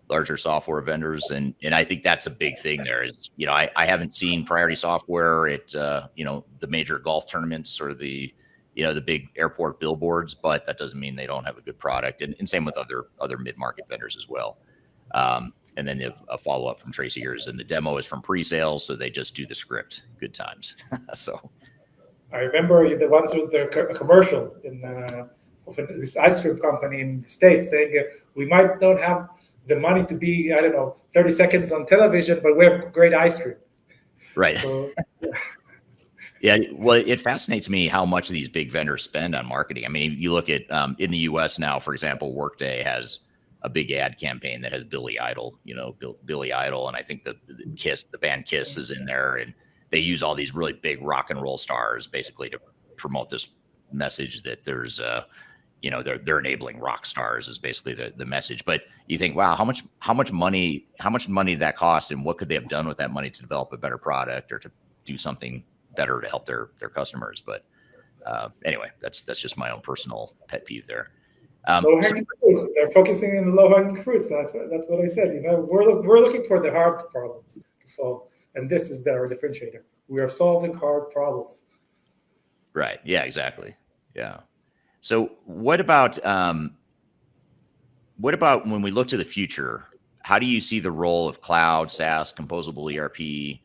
larger software vendors, and I think that's a big thing. There is, I haven't seen Priority software at the major golf tournaments or the big airport billboards, but that doesn't mean they don't have a good product, and same with other mid-market vendors as well. And then a follow-up from Tracy here is, and the demo is from pre-sales, so they just do the script. Good times. So I remember the ones with the commercial of this ice cream company in the States saying, we might not have the money to be, 30 seconds on television, but we have great ice cream. Right. So, yeah. Well, it fascinates me how much these big vendors spend on marketing. I mean, you look at in the U.S. now, for example, Workday has a big ad campaign that has Billy Idol, Billy Idol, and I think the band Kiss is in there, and they use all these really big rock and roll stars basically to promote this message that there's they're enabling rock stars is basically the message. But you think, wow, how much money did that cost, and what could they have done with that money to develop a better product or to do something better to help their customers? But anyway, that's just my own personal pet peeve there. Low-hanging fruits. They're focusing on the low-hanging fruits. That's what I said. We're looking for the hard problems to solve, and this is our differentiator. We are solving hard problems. Right. Yeah. Exactly. Yeah. So what about when we look to the future? How do you see the role of cloud, SaaS, composable ERP,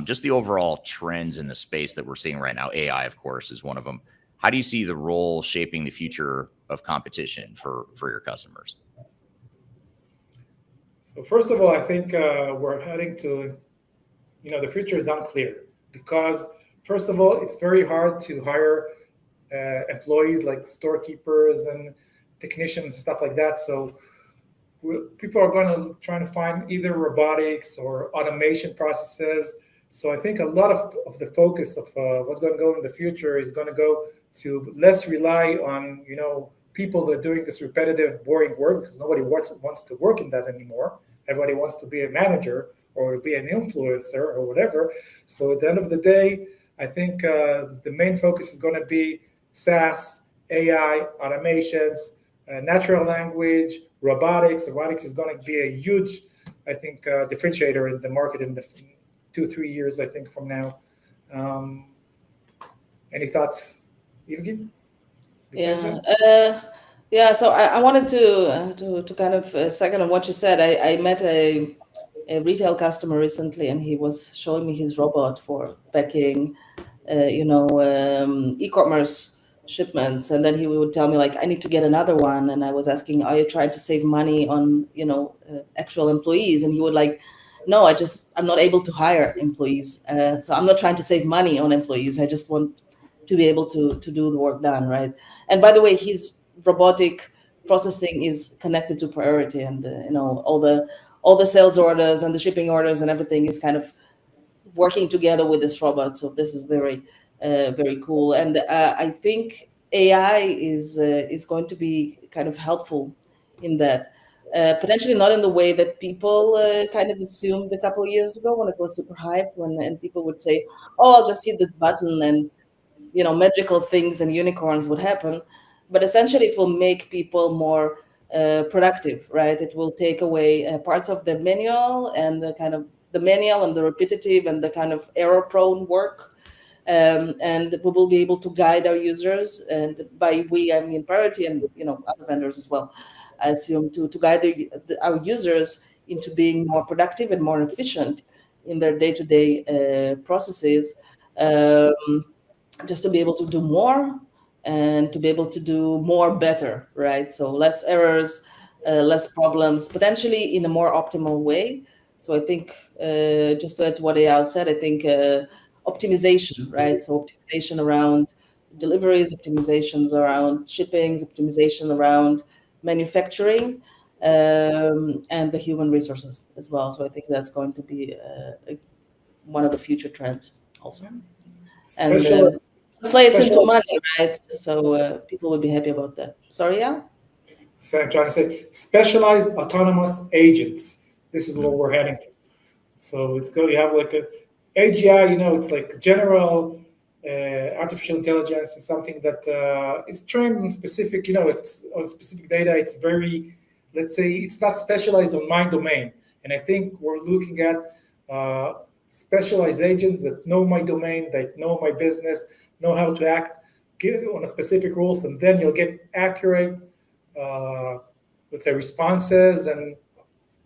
just the overall trends in the space that we're seeing right now? AI, of course, is one of them. How do you see the role shaping the future of competition for your customers? So first of all, I think we're heading to, the future is unclear because first of all, it's very hard to hire employees like storekeepers and technicians and stuff like that. So people are going to try to find either robotics or automation processes. So I think a lot of the focus of what's going to go in the future is going to go to less rely on, people that are doing this repetitive, boring work, because nobody wants to work in that anymore. Everybody wants to be a manager or be an influencer or whatever. So at the end of the day, I think the main focus is going to be SaaS, AI, automations, natural language, robotics. Robotics is going to be a huge, I think, differentiator in the market in the 2-3 years, I think, from now. Any thoughts, Evgeny? Yeah. So I wanted to kind of second on what you said. I met a retail customer recently, and he was showing me his robot for packing, e-commerce shipments, and then he would tell me like, I need to get another one, and I was asking, are you trying to save money on actual employees? And he would like, no, I'm not able to hire employees, so I'm not trying to save money on employees. I just want to be able to do the work done, right? And by the way, his robotic processing is connected to Priority, and all the sales orders and the shipping orders and everything is kind of working together with this robot. So this is very very cool, and I think AI is going to be kind of helpful in that. Potentially not in the way that people kind of assumed a couple of years ago when it was super hyped, and people would say, "Oh, I'll just hit this button and magical things and unicorns would happen." But essentially, it will make people more productive, right? It will take away parts of the manual and the repetitive and the kind of error-prone work. and we will be able to guide our users, and by we I mean Priority and other vendors as well, I assume, to guide our users into being more productive and more efficient in their day-to-day processes, just to be able to do more and to be able to do more better, right? So less errors, less problems, potentially in a more optimal way. So I think, just to add to what Eyal said, I think optimization, right? So optimization around deliveries, optimizations around shippings, optimization around manufacturing, and the human resources as well. So I think that's going to be one of the future trends also. And Special, translates into special. money, right? So people will be happy about that. Sorry, yeah? So I'm trying to say specialized autonomous agents. This is what Mm. we're heading to. So it's go. You have like a AGI. It's like general artificial intelligence is something that is trained on specific. It's on specific data. It's very, let's say, it's not specialized on my domain. And I think we're looking at specialized agents that know my domain, that know my business, know how to act on a specific rules, and then you'll get accurate, let's say, responses, and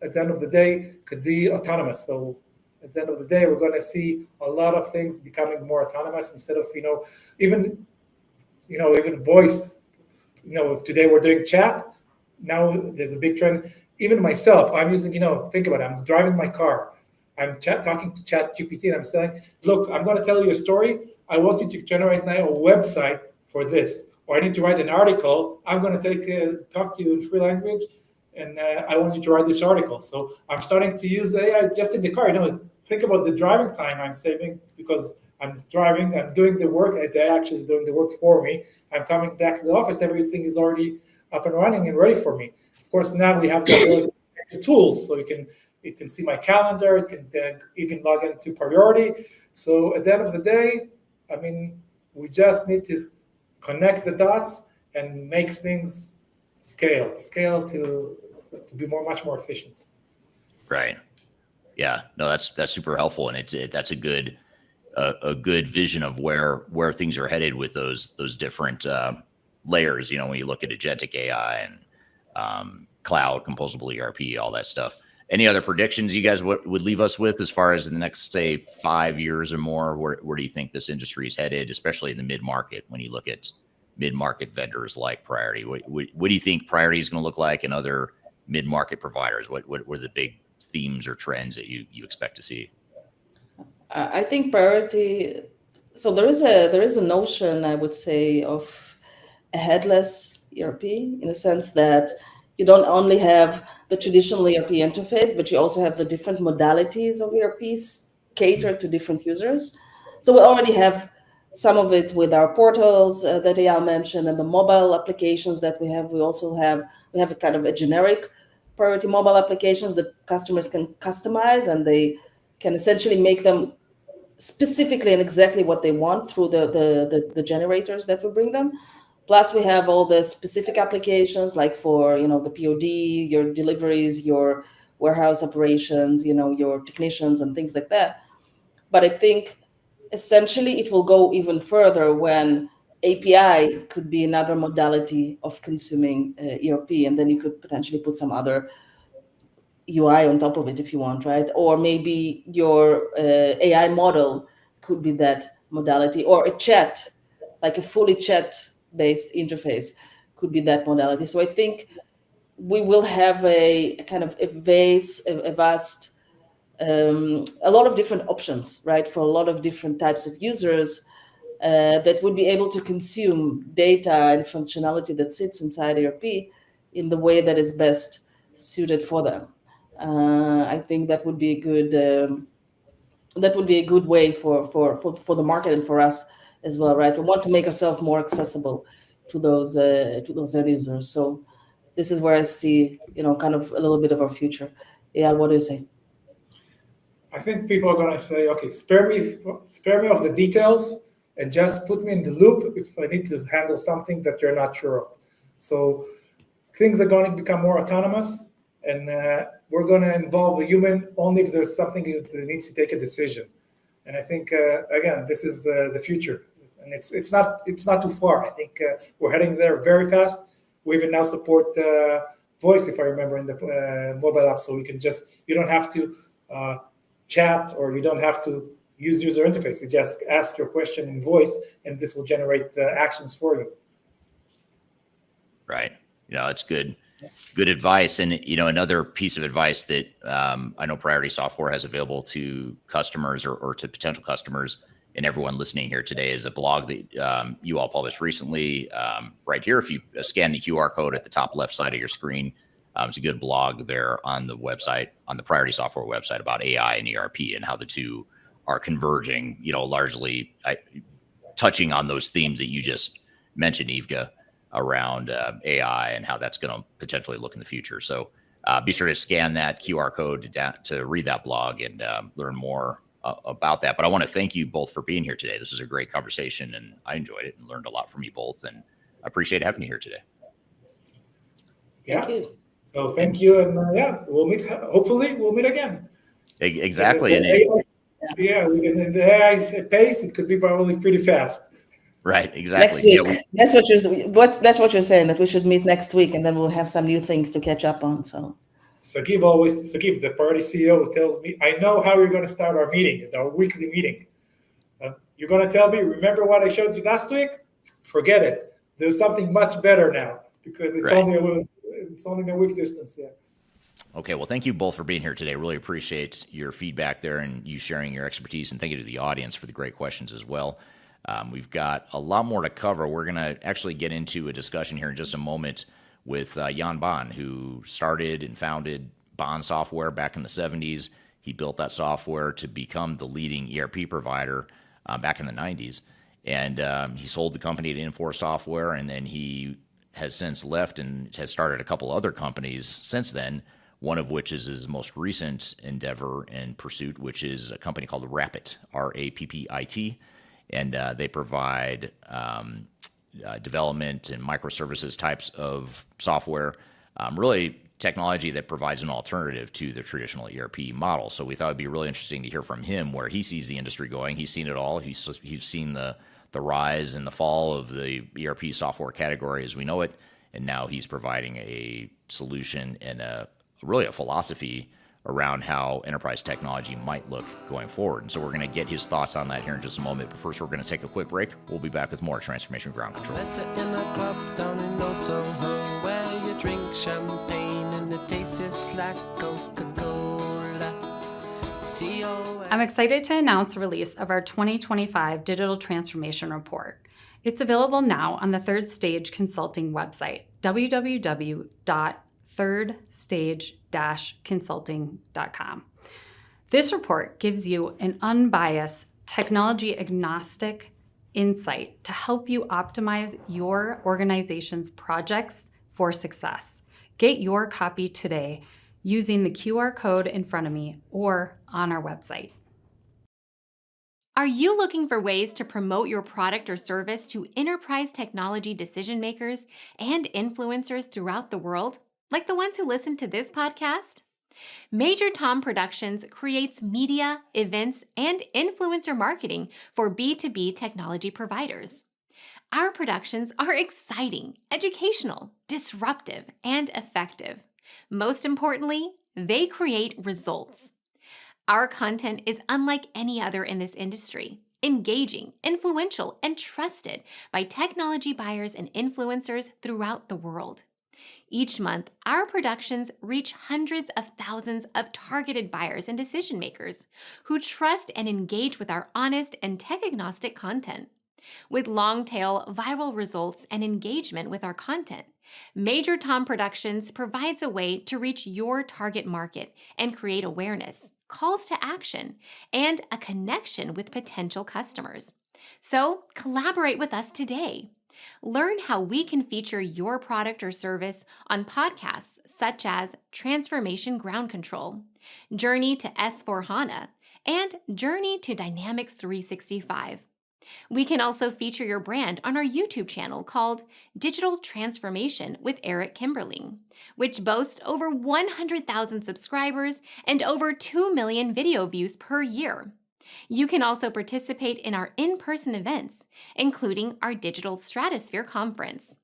at the end of the day could be autonomous. So at the end of the day, we're going to see a lot of things becoming more autonomous instead of even even voice. Today we're doing chat. Now there's a big trend. Even myself, I'm using, think about it. I'm driving my car. I'm talking to Chat GPT, and I'm saying, look, I'm going to tell you a story. I want you to generate now a website for this, or I need to write an article. I'm going to talk to you in free language, and I want you to write this article. So I'm starting to use AI just in the car. Think about the driving time I'm saving because I'm driving. I'm doing the work. AI actually is doing the work for me. I'm coming back to the office. Everything is already up and running and ready for me. Of course, now we have the ability to connect the tools, so it can see my calendar. It can even log into Priority. So at the end of the day, I mean, we just need to connect the dots and make things scale to be much more efficient. Right. Yeah. No, that's super helpful, and that's a good vision of where things are headed with those different layers. When you look at agentic AI and cloud, composable ERP, all that stuff. Any other predictions you guys would leave us with as far as in the next, say, 5 years or more? Where do you think this industry is headed, especially in the mid-market, when you look at mid-market vendors like Priority? What do you think Priority is going to look like, and other mid-market providers? What are the big themes or trends that you expect to see? I think Priority. So there is a notion, I would say, of a headless ERP, in a sense that you don't only have the traditional ERP interface, but you also have the different modalities of ERPs catered to different users. So we already have some of it with our portals that Eyal mentioned, and the mobile applications that we have. We have a kind of a generic Priority mobile applications that customers can customize, and they can essentially make them specifically and exactly what they want through the generators that we bring them. Plus, we have all the specific applications, like for the POD, your deliveries, your warehouse operations, your technicians and things like that. But I think essentially it will go even further when API could be another modality of consuming ERP, and then you could potentially put some other UI on top of it if you want, right? Or maybe your AI model could be that modality, or a chat, like a fully chat-based interface could be that modality. So I think we will have a kind of a vast, a lot of different options, right, for a lot of different types of users that would be able to consume data and functionality that sits inside ERP in the way that is best suited for them. I think that would be a good way for the market and for us as well, right? We want to make ourselves more accessible to those end users. So this is where I see kind of a little bit of our future. Yeah, what do you say? I think people are going to say, okay, spare me of the details and just put me in the loop if I need to handle something that you're not sure of. So things are going to become more autonomous, and we're going to involve a human only if there's something that needs to take a decision. And I think again, this is the future, and it's not too far. I think we're heading there very fast. We even now support voice, if I remember, in the mobile app, so you don't have to chat, or you don't have to use user interface. You just ask your question in voice, and this will generate the actions for you. Right. It's good advice. And, another piece of advice that I know Priority Software has available to customers or to potential customers and everyone listening here today is a blog that you all published recently right here. If you scan the QR code at the top left side of your screen, it's a good blog there on the website, on the Priority Software website, about AI and ERP and how the two are converging, largely touching on those themes that you just mentioned, Evgenya, around AI and how that's going to potentially look in the future. So be sure to scan that QR code to read that blog and learn more about that. But I want to thank you both for being here today. This was a great conversation, and I enjoyed it and learned a lot from you both. And I appreciate having you here today. Yeah. Thank you. So thank you, and we'll meet. Hopefully, we'll meet again. Exactly. In the AI pace, it could be probably pretty fast. Right, exactly. Next week. That's what you're saying, that we should meet next week, and then we'll have some new things to catch up on. So Sagiv, the party CEO, tells me, I know how we're going to start our meeting, our weekly meeting. You're going to tell me, remember what I showed you last week? Forget it. There's something much better now, because it's only a week distance. Yeah. Okay, well, thank you both for being here today. Really appreciate your feedback there and you sharing your expertise, and thank you to the audience for the great questions as well. We've got a lot more to cover. We're going to actually get into a discussion here in just a moment with Baan, who started and founded Baan software back in the 70s. He built that software to become the leading ERP provider back in the 90s. And he sold the company to Infor Software, and then he has since left and has started a couple other companies since then, one of which is his most recent endeavor and pursuit, which is a company called Rappit, Rappit. And they provide development and microservices types of software, really technology that provides an alternative to the traditional ERP model. So we thought it'd be really interesting to hear from him where he sees the industry going. He's seen it all. He's seen the rise and the fall of the ERP software category as we know it, and now he's providing a solution and really a philosophy around how enterprise technology might look going forward. And so we're going to get his thoughts on that here in just a moment. But first, we're going to take a quick break. We'll be back with more Transformation Ground Control. Met her in a club down in Old Soho, where you drink champagne and it tastes like Coca-Cola. I'm excited to announce the release of our 2025 Digital Transformation Report. It's available now on the Third Stage Consulting website, www.thirdstage-consulting.com. This report gives you an unbiased, technology-agnostic insight to help you optimize your organization's projects for success. Get your copy today using the QR code in front of me or on our website. Are you looking for ways to promote your product or service to enterprise technology decision makers and influencers throughout the world, like the ones who listen to this podcast? Major Tom Productions creates media, events, and influencer marketing for B2B technology providers. Our productions are exciting, educational, disruptive, and effective. Most importantly, they create results. Our content is unlike any other in this industry, engaging, influential, and trusted by technology buyers and influencers throughout the world. Each month, our productions reach hundreds of thousands of targeted buyers and decision makers who trust and engage with our honest and tech-agnostic content. With long-tail viral results and engagement with our content, Major Tom Productions provides a way to reach your target market and create awareness, calls to action, and a connection with potential customers. So, collaborate with us today. Learn how we can feature your product or service on podcasts such as Transformation Ground Control, Journey to S/4HANA, and Journey to Dynamics 365. We can also feature your brand on our YouTube channel called Digital Transformation with Eric Kimberling, which boasts over 100,000 subscribers and over 2 million video views per year. You can also participate in our in-person events, including our Digital Stratosphere Conference.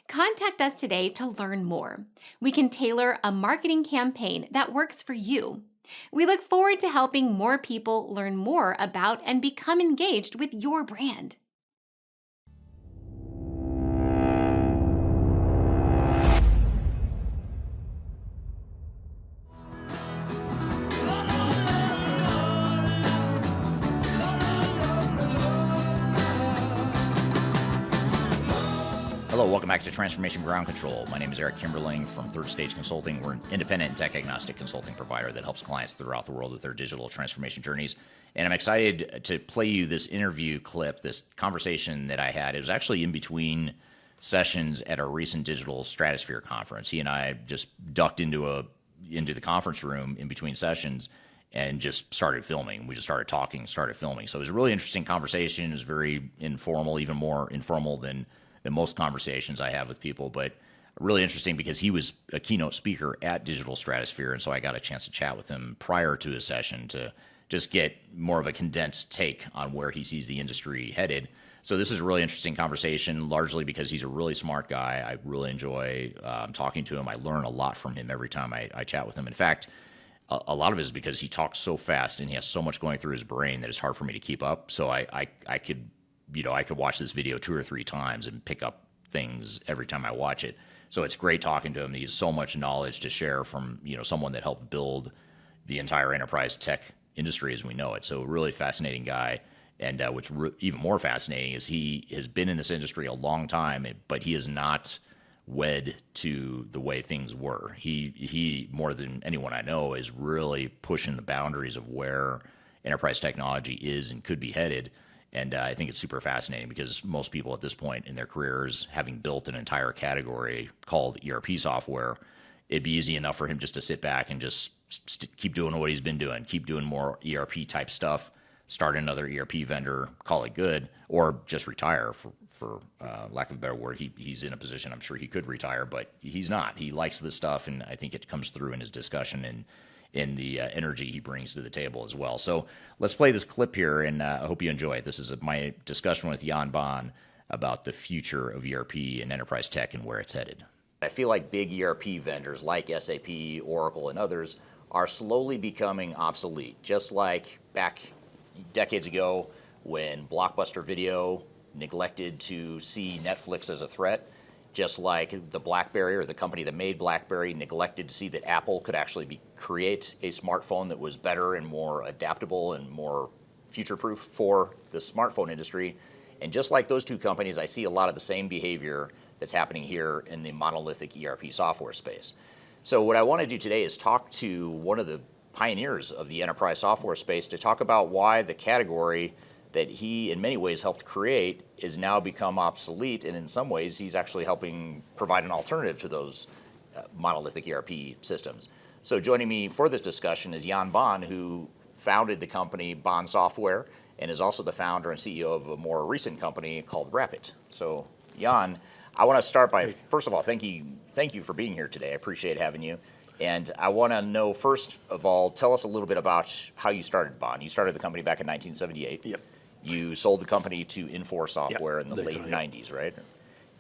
Contact us today to learn more. We can tailor a marketing campaign that works for you. We look forward to helping more people learn more about and become engaged with your brand. Hello, welcome back to Transformation Ground Control. My name is Eric Kimberling from Third Stage Consulting. We're an independent and tech-agnostic consulting provider that helps clients throughout the world with their digital transformation journeys. And I'm excited to play you this interview clip, this conversation that I had. It was actually in between sessions at our recent Digital Stratosphere conference. He and I just ducked into the conference room in between sessions and just started filming. We just started talking, started filming. So it was a really interesting conversation. It was very informal, even more informal than most conversations I have with people, but really interesting because he was a keynote speaker at Digital Stratosphere, and so I got a chance to chat with him prior to his session to just get more of a condensed take on where he sees the industry headed. So this is a really interesting conversation, largely because he's a really smart guy. I really enjoy talking to him. I learn a lot from him every time I chat with him. In fact, a lot of it is because he talks so fast and he has so much going through his brain that it's hard for me to keep up. So I could watch this video 2 or 3 times and pick up things every time I watch it. So it's great talking to him. He has so much knowledge to share from, someone that helped build the entire enterprise tech industry as we know it. So really fascinating guy. And what's even more fascinating is he has been in this industry a long time, but he is not wed to the way things were. He more than anyone I know is really pushing the boundaries of where enterprise technology is and could be headed. And I think it's super fascinating because most people at this point in their careers, having built an entire category called ERP software, it'd be easy enough for him just to sit back and just keep doing what he's been doing, keep doing more ERP type stuff, start another ERP vendor, call it good, or just retire for lack of a better word. He's in a position, I'm sure he could retire, but he's not. He likes this stuff, and I think it comes through in his discussion and in the energy he brings to the table as well. So let's play this clip here, and I hope you enjoy it. This is my discussion with Jan Baan about the future of ERP and enterprise tech and where it's headed. I feel like big ERP vendors like SAP, Oracle, and others are slowly becoming obsolete, just like back decades ago when Blockbuster Video neglected to see Netflix as a threat, just like the BlackBerry, or the company that made BlackBerry, neglected to see that Apple could actually create a smartphone that was better and more adaptable and more future-proof for the smartphone industry. And just like those two companies, I see a lot of the same behavior that's happening here in the monolithic ERP software space. So what I want to do today is talk to one of the pioneers of the enterprise software space to talk about why the category that he in many ways helped create is now become obsolete, and in some ways he's actually helping provide an alternative to those monolithic ERP systems. So joining me for this discussion is Jan Baan, who founded the company Baan Software and is also the founder and CEO of a more recent company called Rapid. So Jan, I want to start by, first of all, thank you for being here today. I appreciate having you. And I want to know, first of all, tell us a little bit about how you started Baan. You started the company back in 1978. Yep. You sold the company to Infor Software in the late 90s, right?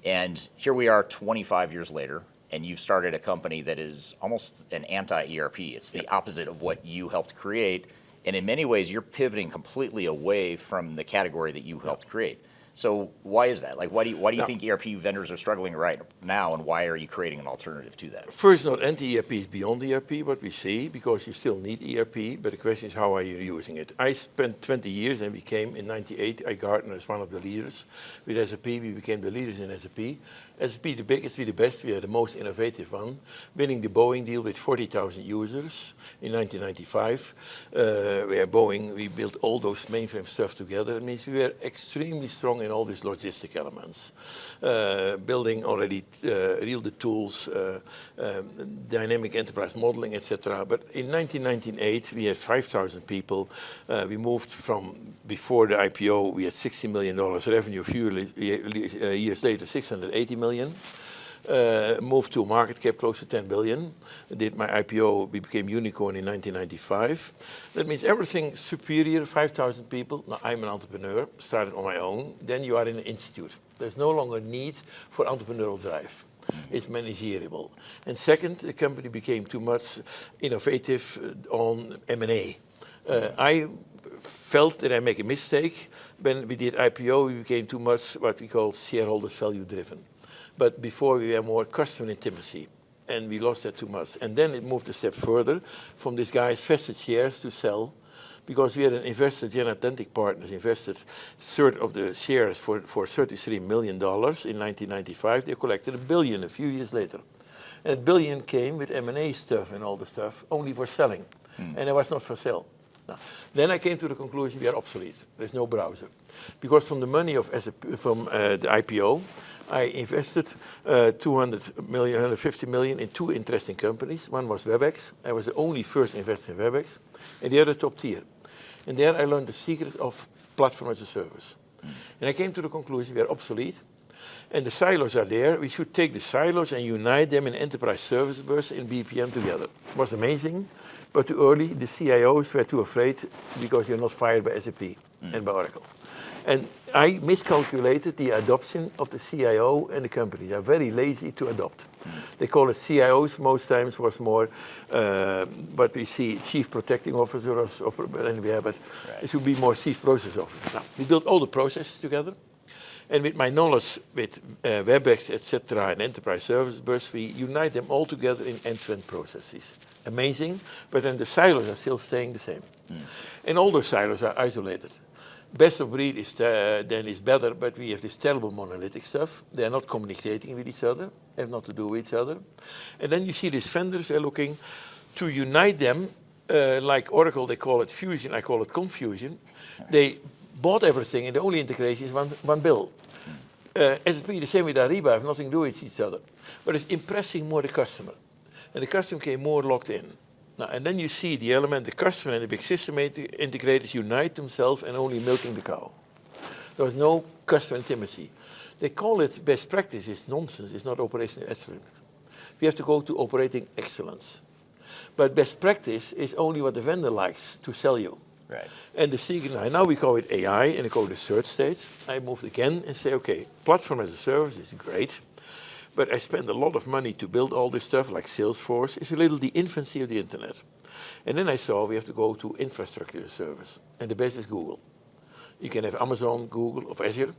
And here we are 25 years later, and you've started a company that is almost an anti-ERP. It's the opposite of what you helped create. And in many ways, you're pivoting completely away from the category that you helped create. So why is that? Like, why do you think ERP vendors are struggling right now, and why are you creating an alternative to that? First, not anti-ERP is beyond ERP, what we see, because you still need ERP, but the question is, how are you using it? I spent 20 years and became, in 98, I Gartner as one of the leaders. With SAP, we became the leaders in SAP. SAP, the biggest, we the best, we are the most innovative one, winning the Boeing deal with 40,000 users in 1995. Where Boeing, we built all those mainframe stuff together. It means we were extremely strong in all these logistic elements. Building already the tools, dynamic enterprise modeling, etc. But in 1998, we had 5,000 people. We moved from, before the IPO, we had $60 million revenue. A few years later, $680 million. moved to a market cap close to 10 billion. Did my IPO, we became unicorn in 1995. That means everything superior, 5,000 people. Now, I'm an entrepreneur, started on my own. Then you are in an institute. There's no longer need for entrepreneurial drive. It's managerial. And second, the company became too much innovative on M&A. I felt that I make a mistake. When we did IPO, we became too much what we call shareholder value driven. But before we were more customer intimacy, and we lost that too much. And then it moved a step further from this guy's vested shares to sell, because we had an investor, General Atlantic Partners, invested a third of the shares for $33 million in 1995. They collected $1 billion a few years later. And $1 billion came with M&A stuff and all the stuff, only for selling. And it was not for sale. Now, then I came to the conclusion we are obsolete. There's no browser. Because from the money from the IPO, I invested 150 million in two interesting companies. One was WebEx. I was the only first investor in WebEx. And the other top tier. And there I learned the secret of platform as a service. And I came to the conclusion we are obsolete. And the silos are there. We should take the silos and unite them in enterprise service bus in BPM together. It was amazing. But too early, the CIOs were too afraid because you're not fired by SAP and by Oracle. And I miscalculated the adoption of the CIO and the company. They're very lazy to adopt. They call it CIOs, most times was more, but we see Chief Protecting Officer, but it should be more Chief Process Officer. Now, we built all the processes together. And with my knowledge with WebEx, etc., and Enterprise Service Bus, we unite them all together in end-to-end processes. Amazing, but then the silos are still staying the same. And all those silos are isolated. Best of breed is then is better, but we have this terrible monolithic stuff. They are not communicating with each other, have not to do with each other. And then you see these vendors are looking to unite them, like Oracle, they call it fusion, I call it confusion. They bought everything, and the only integration is one bill. SAP, the same with Ariba, have nothing to do with each other. But it's impressing more the customer. And the customer came more locked in. Now, and then you see the element, the customer and the big system integrators unite themselves and only milking the cow. There was no customer intimacy. They call it best practice. It's nonsense. It's not operational excellence. We have to go to operating excellence. But best practice is only what the vendor likes to sell you. Right. And the secret, now we call it AI, and I go to the third stage. I moved again and say, okay, platform as a service is great. But I spend a lot of money to build all this stuff, like Salesforce. It's a little the infancy of the internet. And then I saw we have to go to infrastructure as a service. And the best is Google. You can have Amazon, Google, or Azure.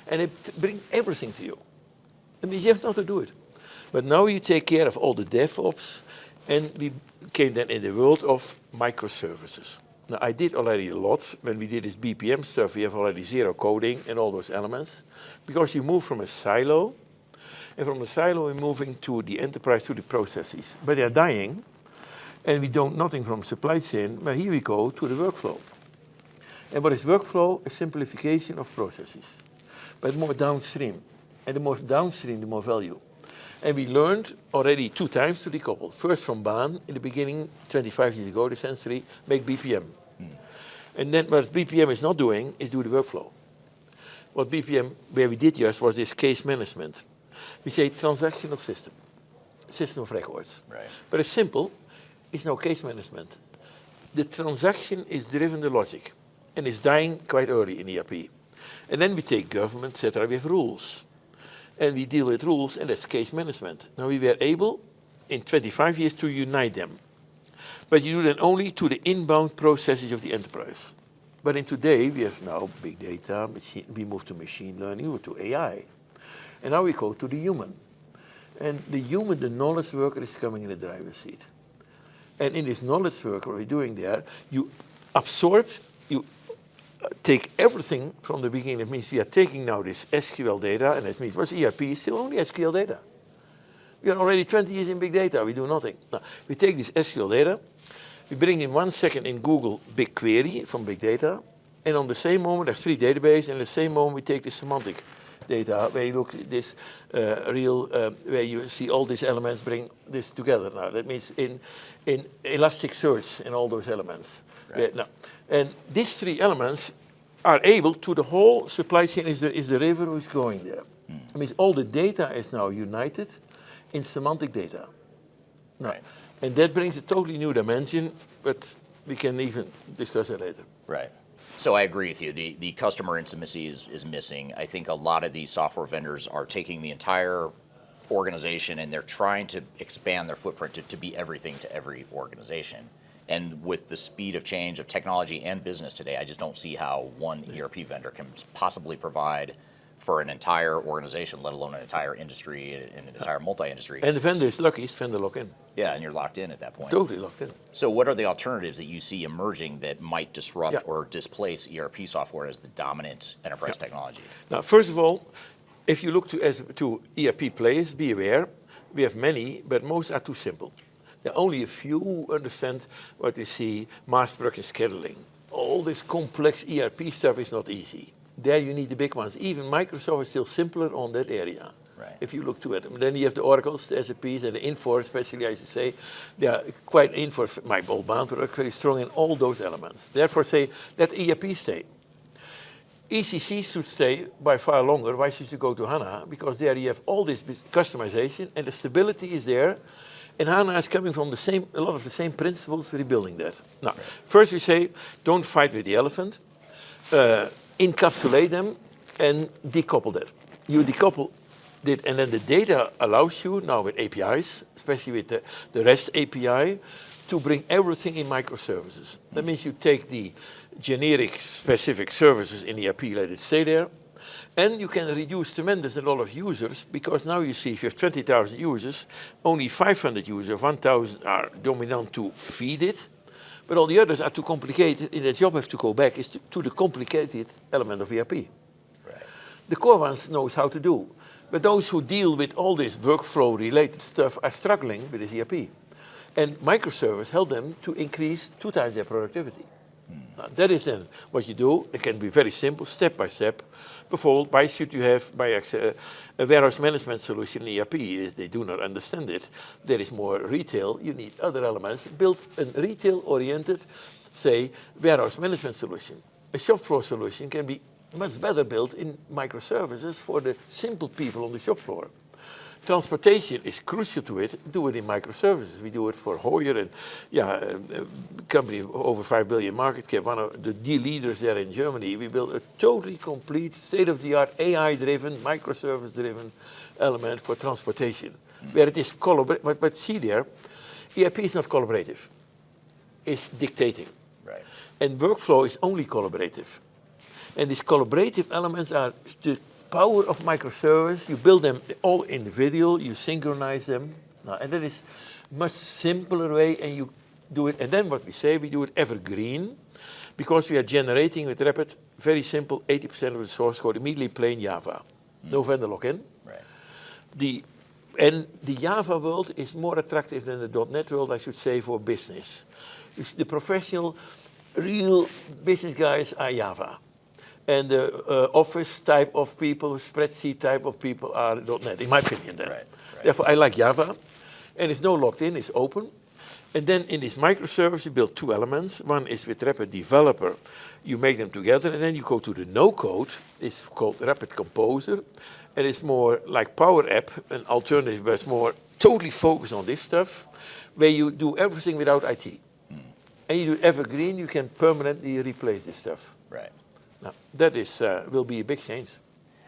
And it brings everything to you. I mean, you have not to do it. But now you take care of all the DevOps. And we came then in the world of microservices. Now, I did already a lot. When we did this BPM stuff, we have already zero coding and all those elements. Because you move from a silo. And from the silo, we're moving to the enterprise, to the processes. But they're dying, and we don't nothing from supply chain, but here we go to the workflow. And what is workflow? A simplification of processes, but more downstream. And the more downstream, the more value. And we learned already 2 times to decouple. First from Baan, in the beginning, 25 years ago, the sensory, make BPM. And then what BPM is not doing is do the workflow. What BPM, where we did just, was this case management. We say transactional system of records. Right. But it's simple, it's no case management. The transaction is driven the logic, and it's dying quite early in ERP. And then we take government, etc. We have rules. And we deal with rules, and that's case management. Now we were able, in 25 years, to unite them. But you do that only to the inbound processes of the enterprise. But in today, we have now big data, we move to machine learning, we move to AI. And now we go to the human. And the human, the knowledge worker, is coming in the driver's seat. And in this knowledge worker, what we're doing there, you absorb, you take everything from the beginning. It means we are taking now this SQL data, and it means what's ERP? It's still only SQL data. We are already 20 years in big data, we do nothing. Now, we take this SQL data, we bring in 1 second in Google BigQuery from big data, and on the same moment, there's 3 databases, and at the same moment, we take the semantic data, where you look at this where you see all these elements, bring this together now. That means in Elasticsearch and all those elements. Right. Now, and these 3 elements are able to the whole supply chain is the river who's going there. I mean, all the data is now united in semantic data. No. Right. And that brings a totally new dimension, but we can even discuss it later. Right. So I agree with you. The customer intimacy is missing. I think a lot of these software vendors are taking the entire organization and they're trying to expand their footprint to be everything to every organization. And with the speed of change of technology and business today, I just don't see how one ERP vendor can possibly provide for an entire organization, let alone an entire industry, an entire multi-industry. And the vendor is lucky, it's vendor lock-in. Yeah, and you're locked in at that point. Totally locked in. So what are the alternatives that you see emerging that might disrupt Yeah. or displace ERP software as the dominant enterprise technology? Now, first of all, if you look to ERP players, be aware, we have many, but most are too simple. There are only a few who understand what we see, master production scheduling. All this complex ERP stuff is not easy. There you need the big ones. Even Microsoft is still simpler on that area. Right. If you look to it. And then you have the Oracles, the SAPs, and the Infor, especially, I should say. They are quite Infor, my old Baan product, very strong in all those elements. Therefore, say, let ERP stay. ECC should stay by far longer. Why should you go to HANA? Because there you have all this customization, and the stability is there. And HANA is coming from a lot of the same principles, rebuilding that. Now, first we say, don't fight with the elephant. Encapsulate them and decouple that. You decouple it, and then the data allows you, now with APIs, especially with the REST API, to bring everything in microservices. That means you take the generic specific services in ERP, let it stay there, and you can reduce tremendous a lot of users, because now you see if you have 20,000 users, only 500 users, 1,000 are dominant to feed it, but all the others are too complicated, and their job have to go back is to the complicated element of ERP. Right. The core ones knows how to do, but those who deal with all this workflow-related stuff are struggling with this ERP. And microservice help them to increase 2 times their productivity. Now, that is then what you do. It can be very simple, step by step. Bijvoorbeeld, why should you have a warehouse management solution in ERP? Is they do not understand it. There is more retail. You need other elements. Build a retail-oriented, say, warehouse management solution. A shop floor solution can be much better built in microservices for the simple people on the shop floor. Transportation is crucial to it. Do it in microservices. We do it for Hoyer, and a company over 5 billion market cap, one of the leaders there in Germany. We built a totally complete, state-of-the-art, AI-driven, microservice-driven element for transportation, where it is collaborative. But see there, ERP is not collaborative. It's dictating. Right. And workflow is only collaborative. And these collaborative elements are the power of microservice. You build them all individual, you synchronize them. And that is much simpler way, and you do it. And then what we say, we do it evergreen, because we are generating with Rapid, very simple, 80% of the source code immediately plain Java. No vendor lock-in. Right. And the Java world is more attractive than the .NET world, I should say, for business. The professional, real business guys are Java. And the office type of people, spreadsheet type of people are .NET, in my opinion then. Right. Therefore, I like Java, and it's no locked in, it's open. And then in this microservice, you build 2 elements. One is with Rapid Developer. You make them together, and then you go to the no-code. It's called Rapid Composer, and it's more like Power App, an alternative, but it's more totally focused on this stuff, where you do everything without IT. And you do evergreen, you can permanently replace this stuff. Right. Now, that is will be a big change.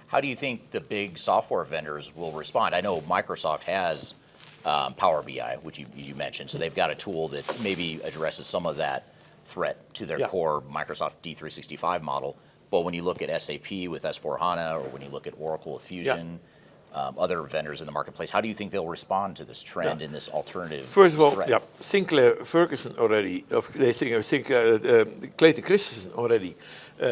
How do you think the big software vendors will respond? I know Microsoft has Power BI, which you mentioned, so they've got a tool that maybe addresses some of that threat to their core Microsoft D365 model. But when you look at SAP with S4HANA, or when you look at Oracle with Fusion, other vendors in the marketplace, how do you think they'll respond to this trend in this alternative First of all, threat? Sinclair Ferguson already, Clayton Christensen already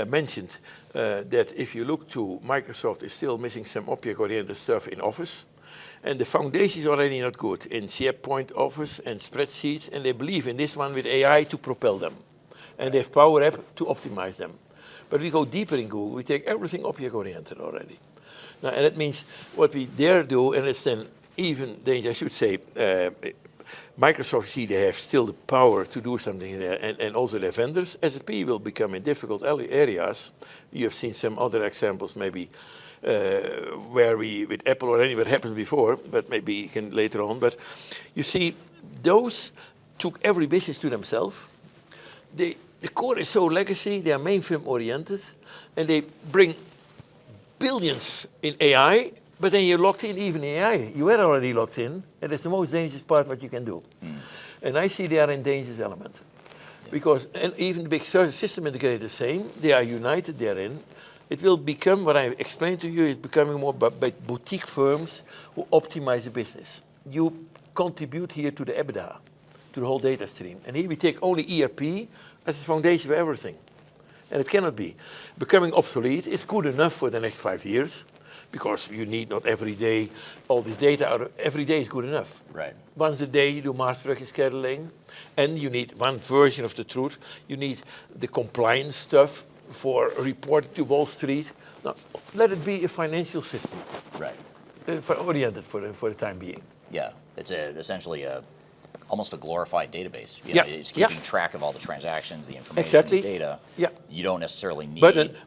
mentioned that if you look to Microsoft, is still missing some object-oriented stuff in Office. And the foundation is already not good in SharePoint, Office, and spreadsheets, and they believe in this one with AI to propel them. And they have Power App to optimize them. But we go deeper in Google, we take everything object-oriented already. Now, and that means what we dare do, and it's then even danger, I should say, Microsoft see they have still the power to do something there, and also their vendors. SAP will become in difficult areas. You have seen some other examples, maybe where we, with Apple or anywhere happened before, but maybe you can later on. But you see, those took every business to themselves. The core is so legacy, they are mainframe oriented, and they bring billions in AI, but then you're locked in even in AI. You were already locked in, and it's the most dangerous part what you can do. And I see they are in dangerous element. Because, and even the big system integrators the same, they are united therein. It will become, what I explained to you, is becoming more by boutique firms who optimize the business. You contribute here to the EBITDA, to the whole data stream. And here we take only ERP as the foundation for everything. And it cannot be. Becoming obsolete is good enough for the next 5 years, because you need not every day all this data. Every day is good enough. Right. Once a day you do master scheduling, and you need one version of the truth. You need the compliance stuff for reporting to Wall Street. Now, let it be a financial system. Right. Oriented for the time being. Yeah, it's essentially almost a glorified database. You Yeah. know, it's keeping track of all the transactions, the information, Exactly. the data. Yeah. You don't necessarily need.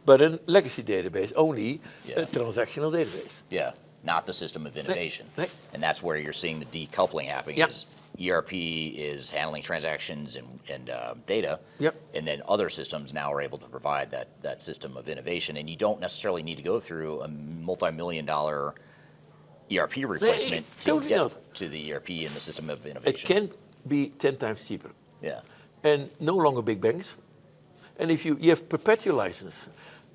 But a legacy database, only a transactional database. Yeah, not the system of innovation. Right. And that's where you're seeing the decoupling happening. Yeah. Is ERP is handling transactions and data. Yep. And then other systems now are able to provide that system of innovation. And you don't necessarily need to go through a multi-million-dollar ERP replacement to totally get not. to the ERP and the system of It innovation. can be 10 times cheaper. Yeah. And no longer big bangs. And if you have perpetual license,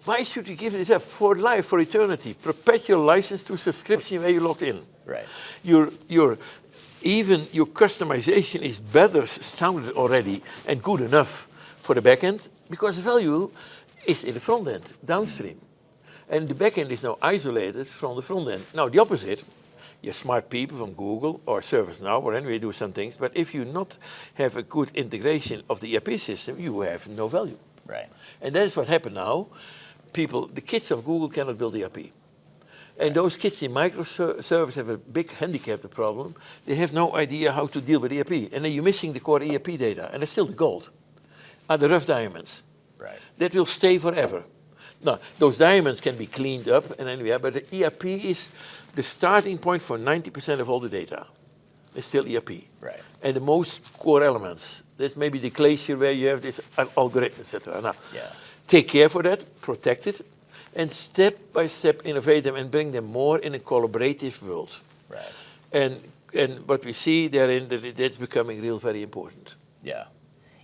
why should you give this up for life, for eternity? Perpetual license to subscription where you're locked in. Right. Even your customization is better sounded already and good enough for the back end, because the value is in the front end, downstream. And the back end is now isolated from the front end. Now the opposite, you're smart people from Google or ServiceNow or anyway do some things, but if you not have a good integration of the ERP system, you have no value. Right. And that is what happened now. People, the kids of Google cannot build ERP. And those kids in Microservices have a big handicap, the problem. They have no idea how to deal with ERP. And then you're missing the core ERP data, and it's still the gold. Are the rough diamonds. Right. That will stay forever. Now, those diamonds can be cleaned up and anywhere, but the ERP is the starting point for 90% of all the data. It's still ERP. Right. And the most core elements. There's maybe the glacier where you have this algorithm, etc. Now, take care for that, protect it, and step by step innovate them and bring them more in a collaborative world. Right. And what we see therein, that's becoming real very important. Yeah.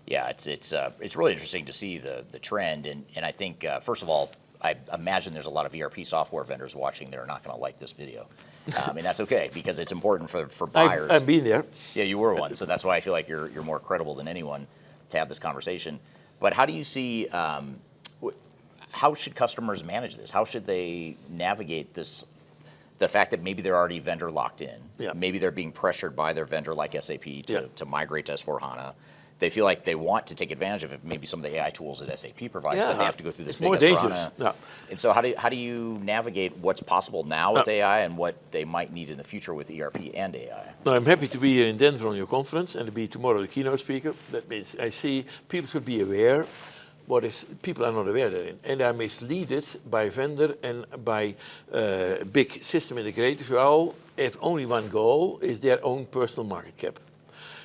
Yeah, it's really interesting to see the trend, and I think first of all, I imagine there's a lot of ERP software vendors watching that are not going to like this video. And that's okay, because it's important for buyers. I've been there. Yeah, you were one, so that's why I feel like you're more credible than anyone to have this conversation. But how do you see? How should customers manage this? How should they navigate this? The fact that maybe they're already vendor locked in. Yeah. Maybe they're being pressured by their vendor like SAP to migrate to S/4HANA. They feel like they want to take advantage of it, maybe some of the AI tools that SAP provides, but they have to go through this big S/4HANA. Yeah. And so how do you navigate what's possible now with AI and what they might need in the future with ERP and AI? Now, I'm happy to be here in Denver on your conference and to be tomorrow the keynote speaker. That means I see people should be aware people are not aware therein, and are misleaded by vendor and by big system integrators who all have only one goal, is their own personal market cap.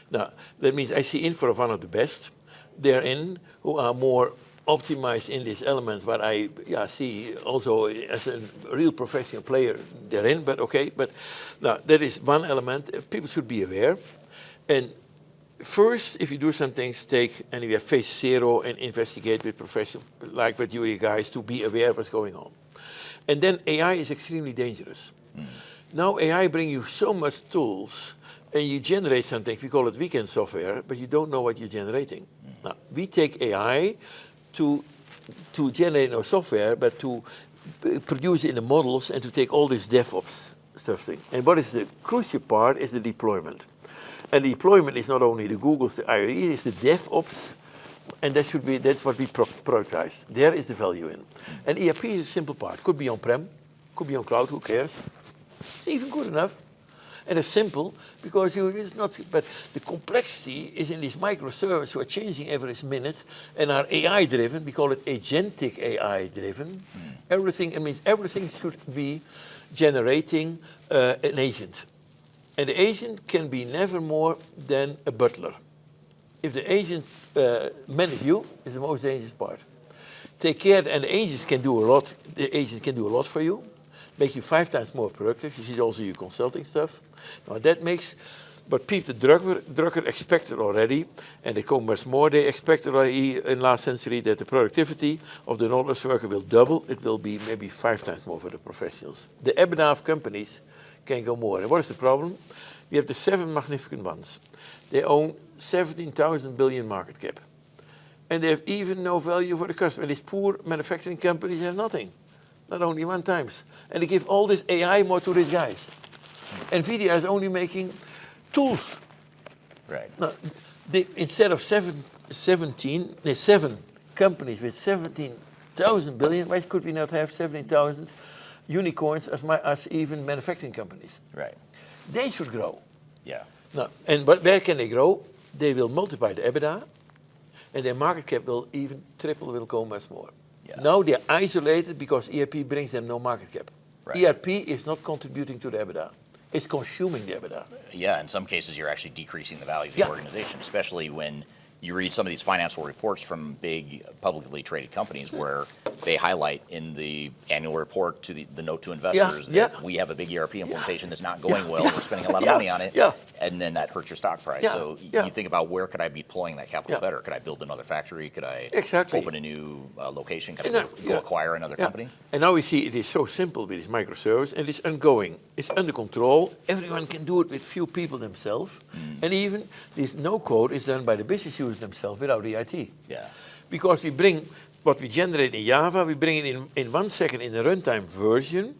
Now, that means I see Info one of the best therein, who are more optimized in this element, what I see also as a real professional player therein, but okay. But now, that is one element. People should be aware. And first, if you do some things, take anyway phase 0 and investigate with professionals like with you guys to be aware of what's going on. And then AI is extremely dangerous. Now AI brings you so much tools, and you generate something, we call it weekend software, but you don't know what you're generating. Now, we take AI to generate no software, but to produce it in the models and to take all this DevOps stuff thing. And what is the crucial part is the deployment. And the deployment is not only the Googles, the IoE, it's the DevOps, and that's what we prioritize. There is the value in. And ERP is a simple part. Could be on-prem, could be on cloud, who cares? Even good enough. And it's simple because it's not. But the complexity is in these microservices who are changing every minute and are AI driven. We call it agentic AI driven. Everything. It means everything should be generating an agent, and the agent can be never more than a butler. If the agent manages you, is the most dangerous part. Take care, and the agents can do a lot. The agent can do a lot for you, make you 5 times more productive. You see also your consulting stuff. Now that makes, but people, Drucker expected already, and they come much more. They expected already in last century that the productivity of the knowledge worker will double. It will be maybe 5 times more for the professionals. The EBITDA of companies can go more. And what is the problem? We have the 7 magnificent ones. They own 17,000 billion market cap. And they have even no value for the customer. And these poor manufacturing companies have nothing, not only 1 times. And they give all this AI more to rich guys. NVIDIA is only making tools. Right. Now, instead of 7 companies with 17,000 billion, why could we not have 17,000 unicorns as even manufacturing companies? Right. They should grow. Yeah. Now, but where can they grow? They will multiply the EBITDA, and their market cap will even triple, will go much more. Yeah. Now they're isolated because ERP brings them no market cap. Right. ERP is not contributing to the EBITDA. It's consuming the EBITDA. Yeah, in some cases you're actually decreasing the value of the organization, especially when you read some of these financial reports from big publicly traded companies where they highlight in the annual report to the note to investors that we have a big ERP implementation that's not going well, we're spending a lot of money on it, and then that hurts your stock price. So you think about where could I be deploying that capital better? Could I build another factory? Could I open a new location? Could I go acquire another company? And now we see it is so simple with this microservice, and it's ongoing. It's under control. Everyone can do it with few people themselves. And even this no-code is done by the business users themselves without the IT. Yeah. Because we bring what we generate in Java, we bring it in 1 second in the runtime version.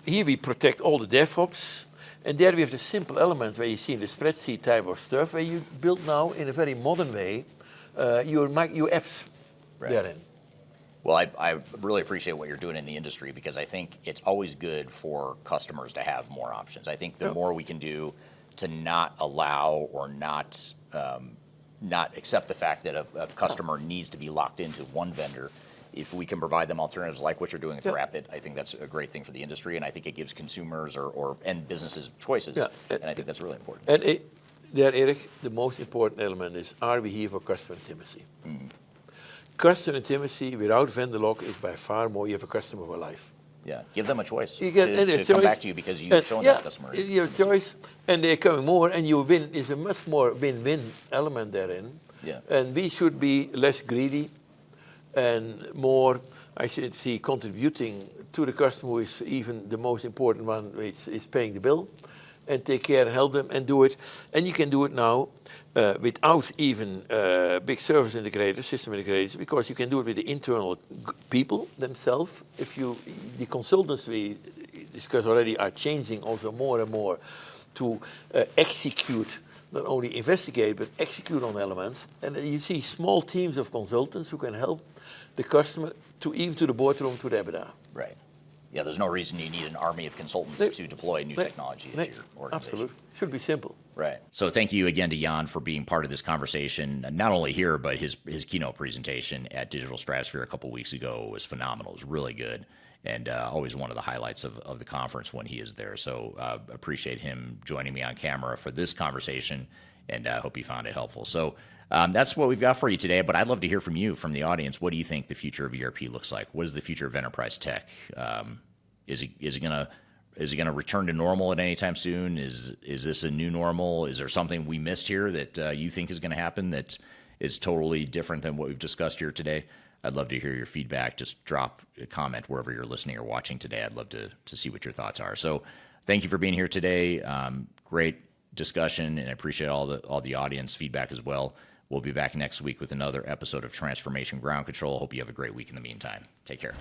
Here we protect all the DevOps. And there we have the simple elements where you see the spreadsheet type of stuff, where you build now in a very modern way your apps therein. Well, I really appreciate what you're doing in the industry because I think it's always good for customers to have more options. I think the more we can do to not allow or not accept the fact that a customer needs to be locked into one vendor, if we can provide them alternatives like what you're doing with Rapid, I think that's a great thing for the industry, and I think it gives consumers or end businesses choices, and I think that's really important. And Erik, the most important element is, are we here for customer intimacy? Customer intimacy without vendor lock is by far more, you have a customer for life. Yeah, give them a choice you get, to come back to you because you've shown that customer. You have choice, and they're coming more, and you win. Is a much more win-win element therein. Yeah. And we should be less greedy and more, I should see, contributing to the customer, who is even the most important one, which is paying the bill, and take care and help them and do it. And you can do it now without even big service integrators, system integrators, because you can do it with the internal people themselves. The consultants we discussed already are changing also more and more to execute, not only investigate, but execute on elements. And you see small teams of consultants who can help the customer to the boardroom, to the EBITDA. Right. Yeah, there's no reason you need an army of consultants to deploy new technology into your organization. Absolutely. Should be simple. Right. So thank you again to Jan for being part of this conversation, not only here, but his keynote presentation at Digital Stratosphere a couple weeks ago was phenomenal. It was really good, and always one of the highlights of the conference when he is there. So appreciate him joining me on camera for this conversation, and I hope you found it helpful. So that's what we've got for you today, but I'd love to hear from you, from the audience. What do you think the future of ERP looks like? What is the future of enterprise tech? Is it gonna return to normal at any time soon? Is this a new normal? Is there something we missed here that you think is going to happen that is totally different than what we've discussed here today? I'd love to hear your feedback. Just drop a comment wherever you're listening or watching today. I'd love to see what your thoughts are. So thank you for being here today. Great discussion, and I appreciate all the audience feedback as well. We'll be back next week with another episode of Transformation Ground Control. Hope you have a great week in the meantime. Take care.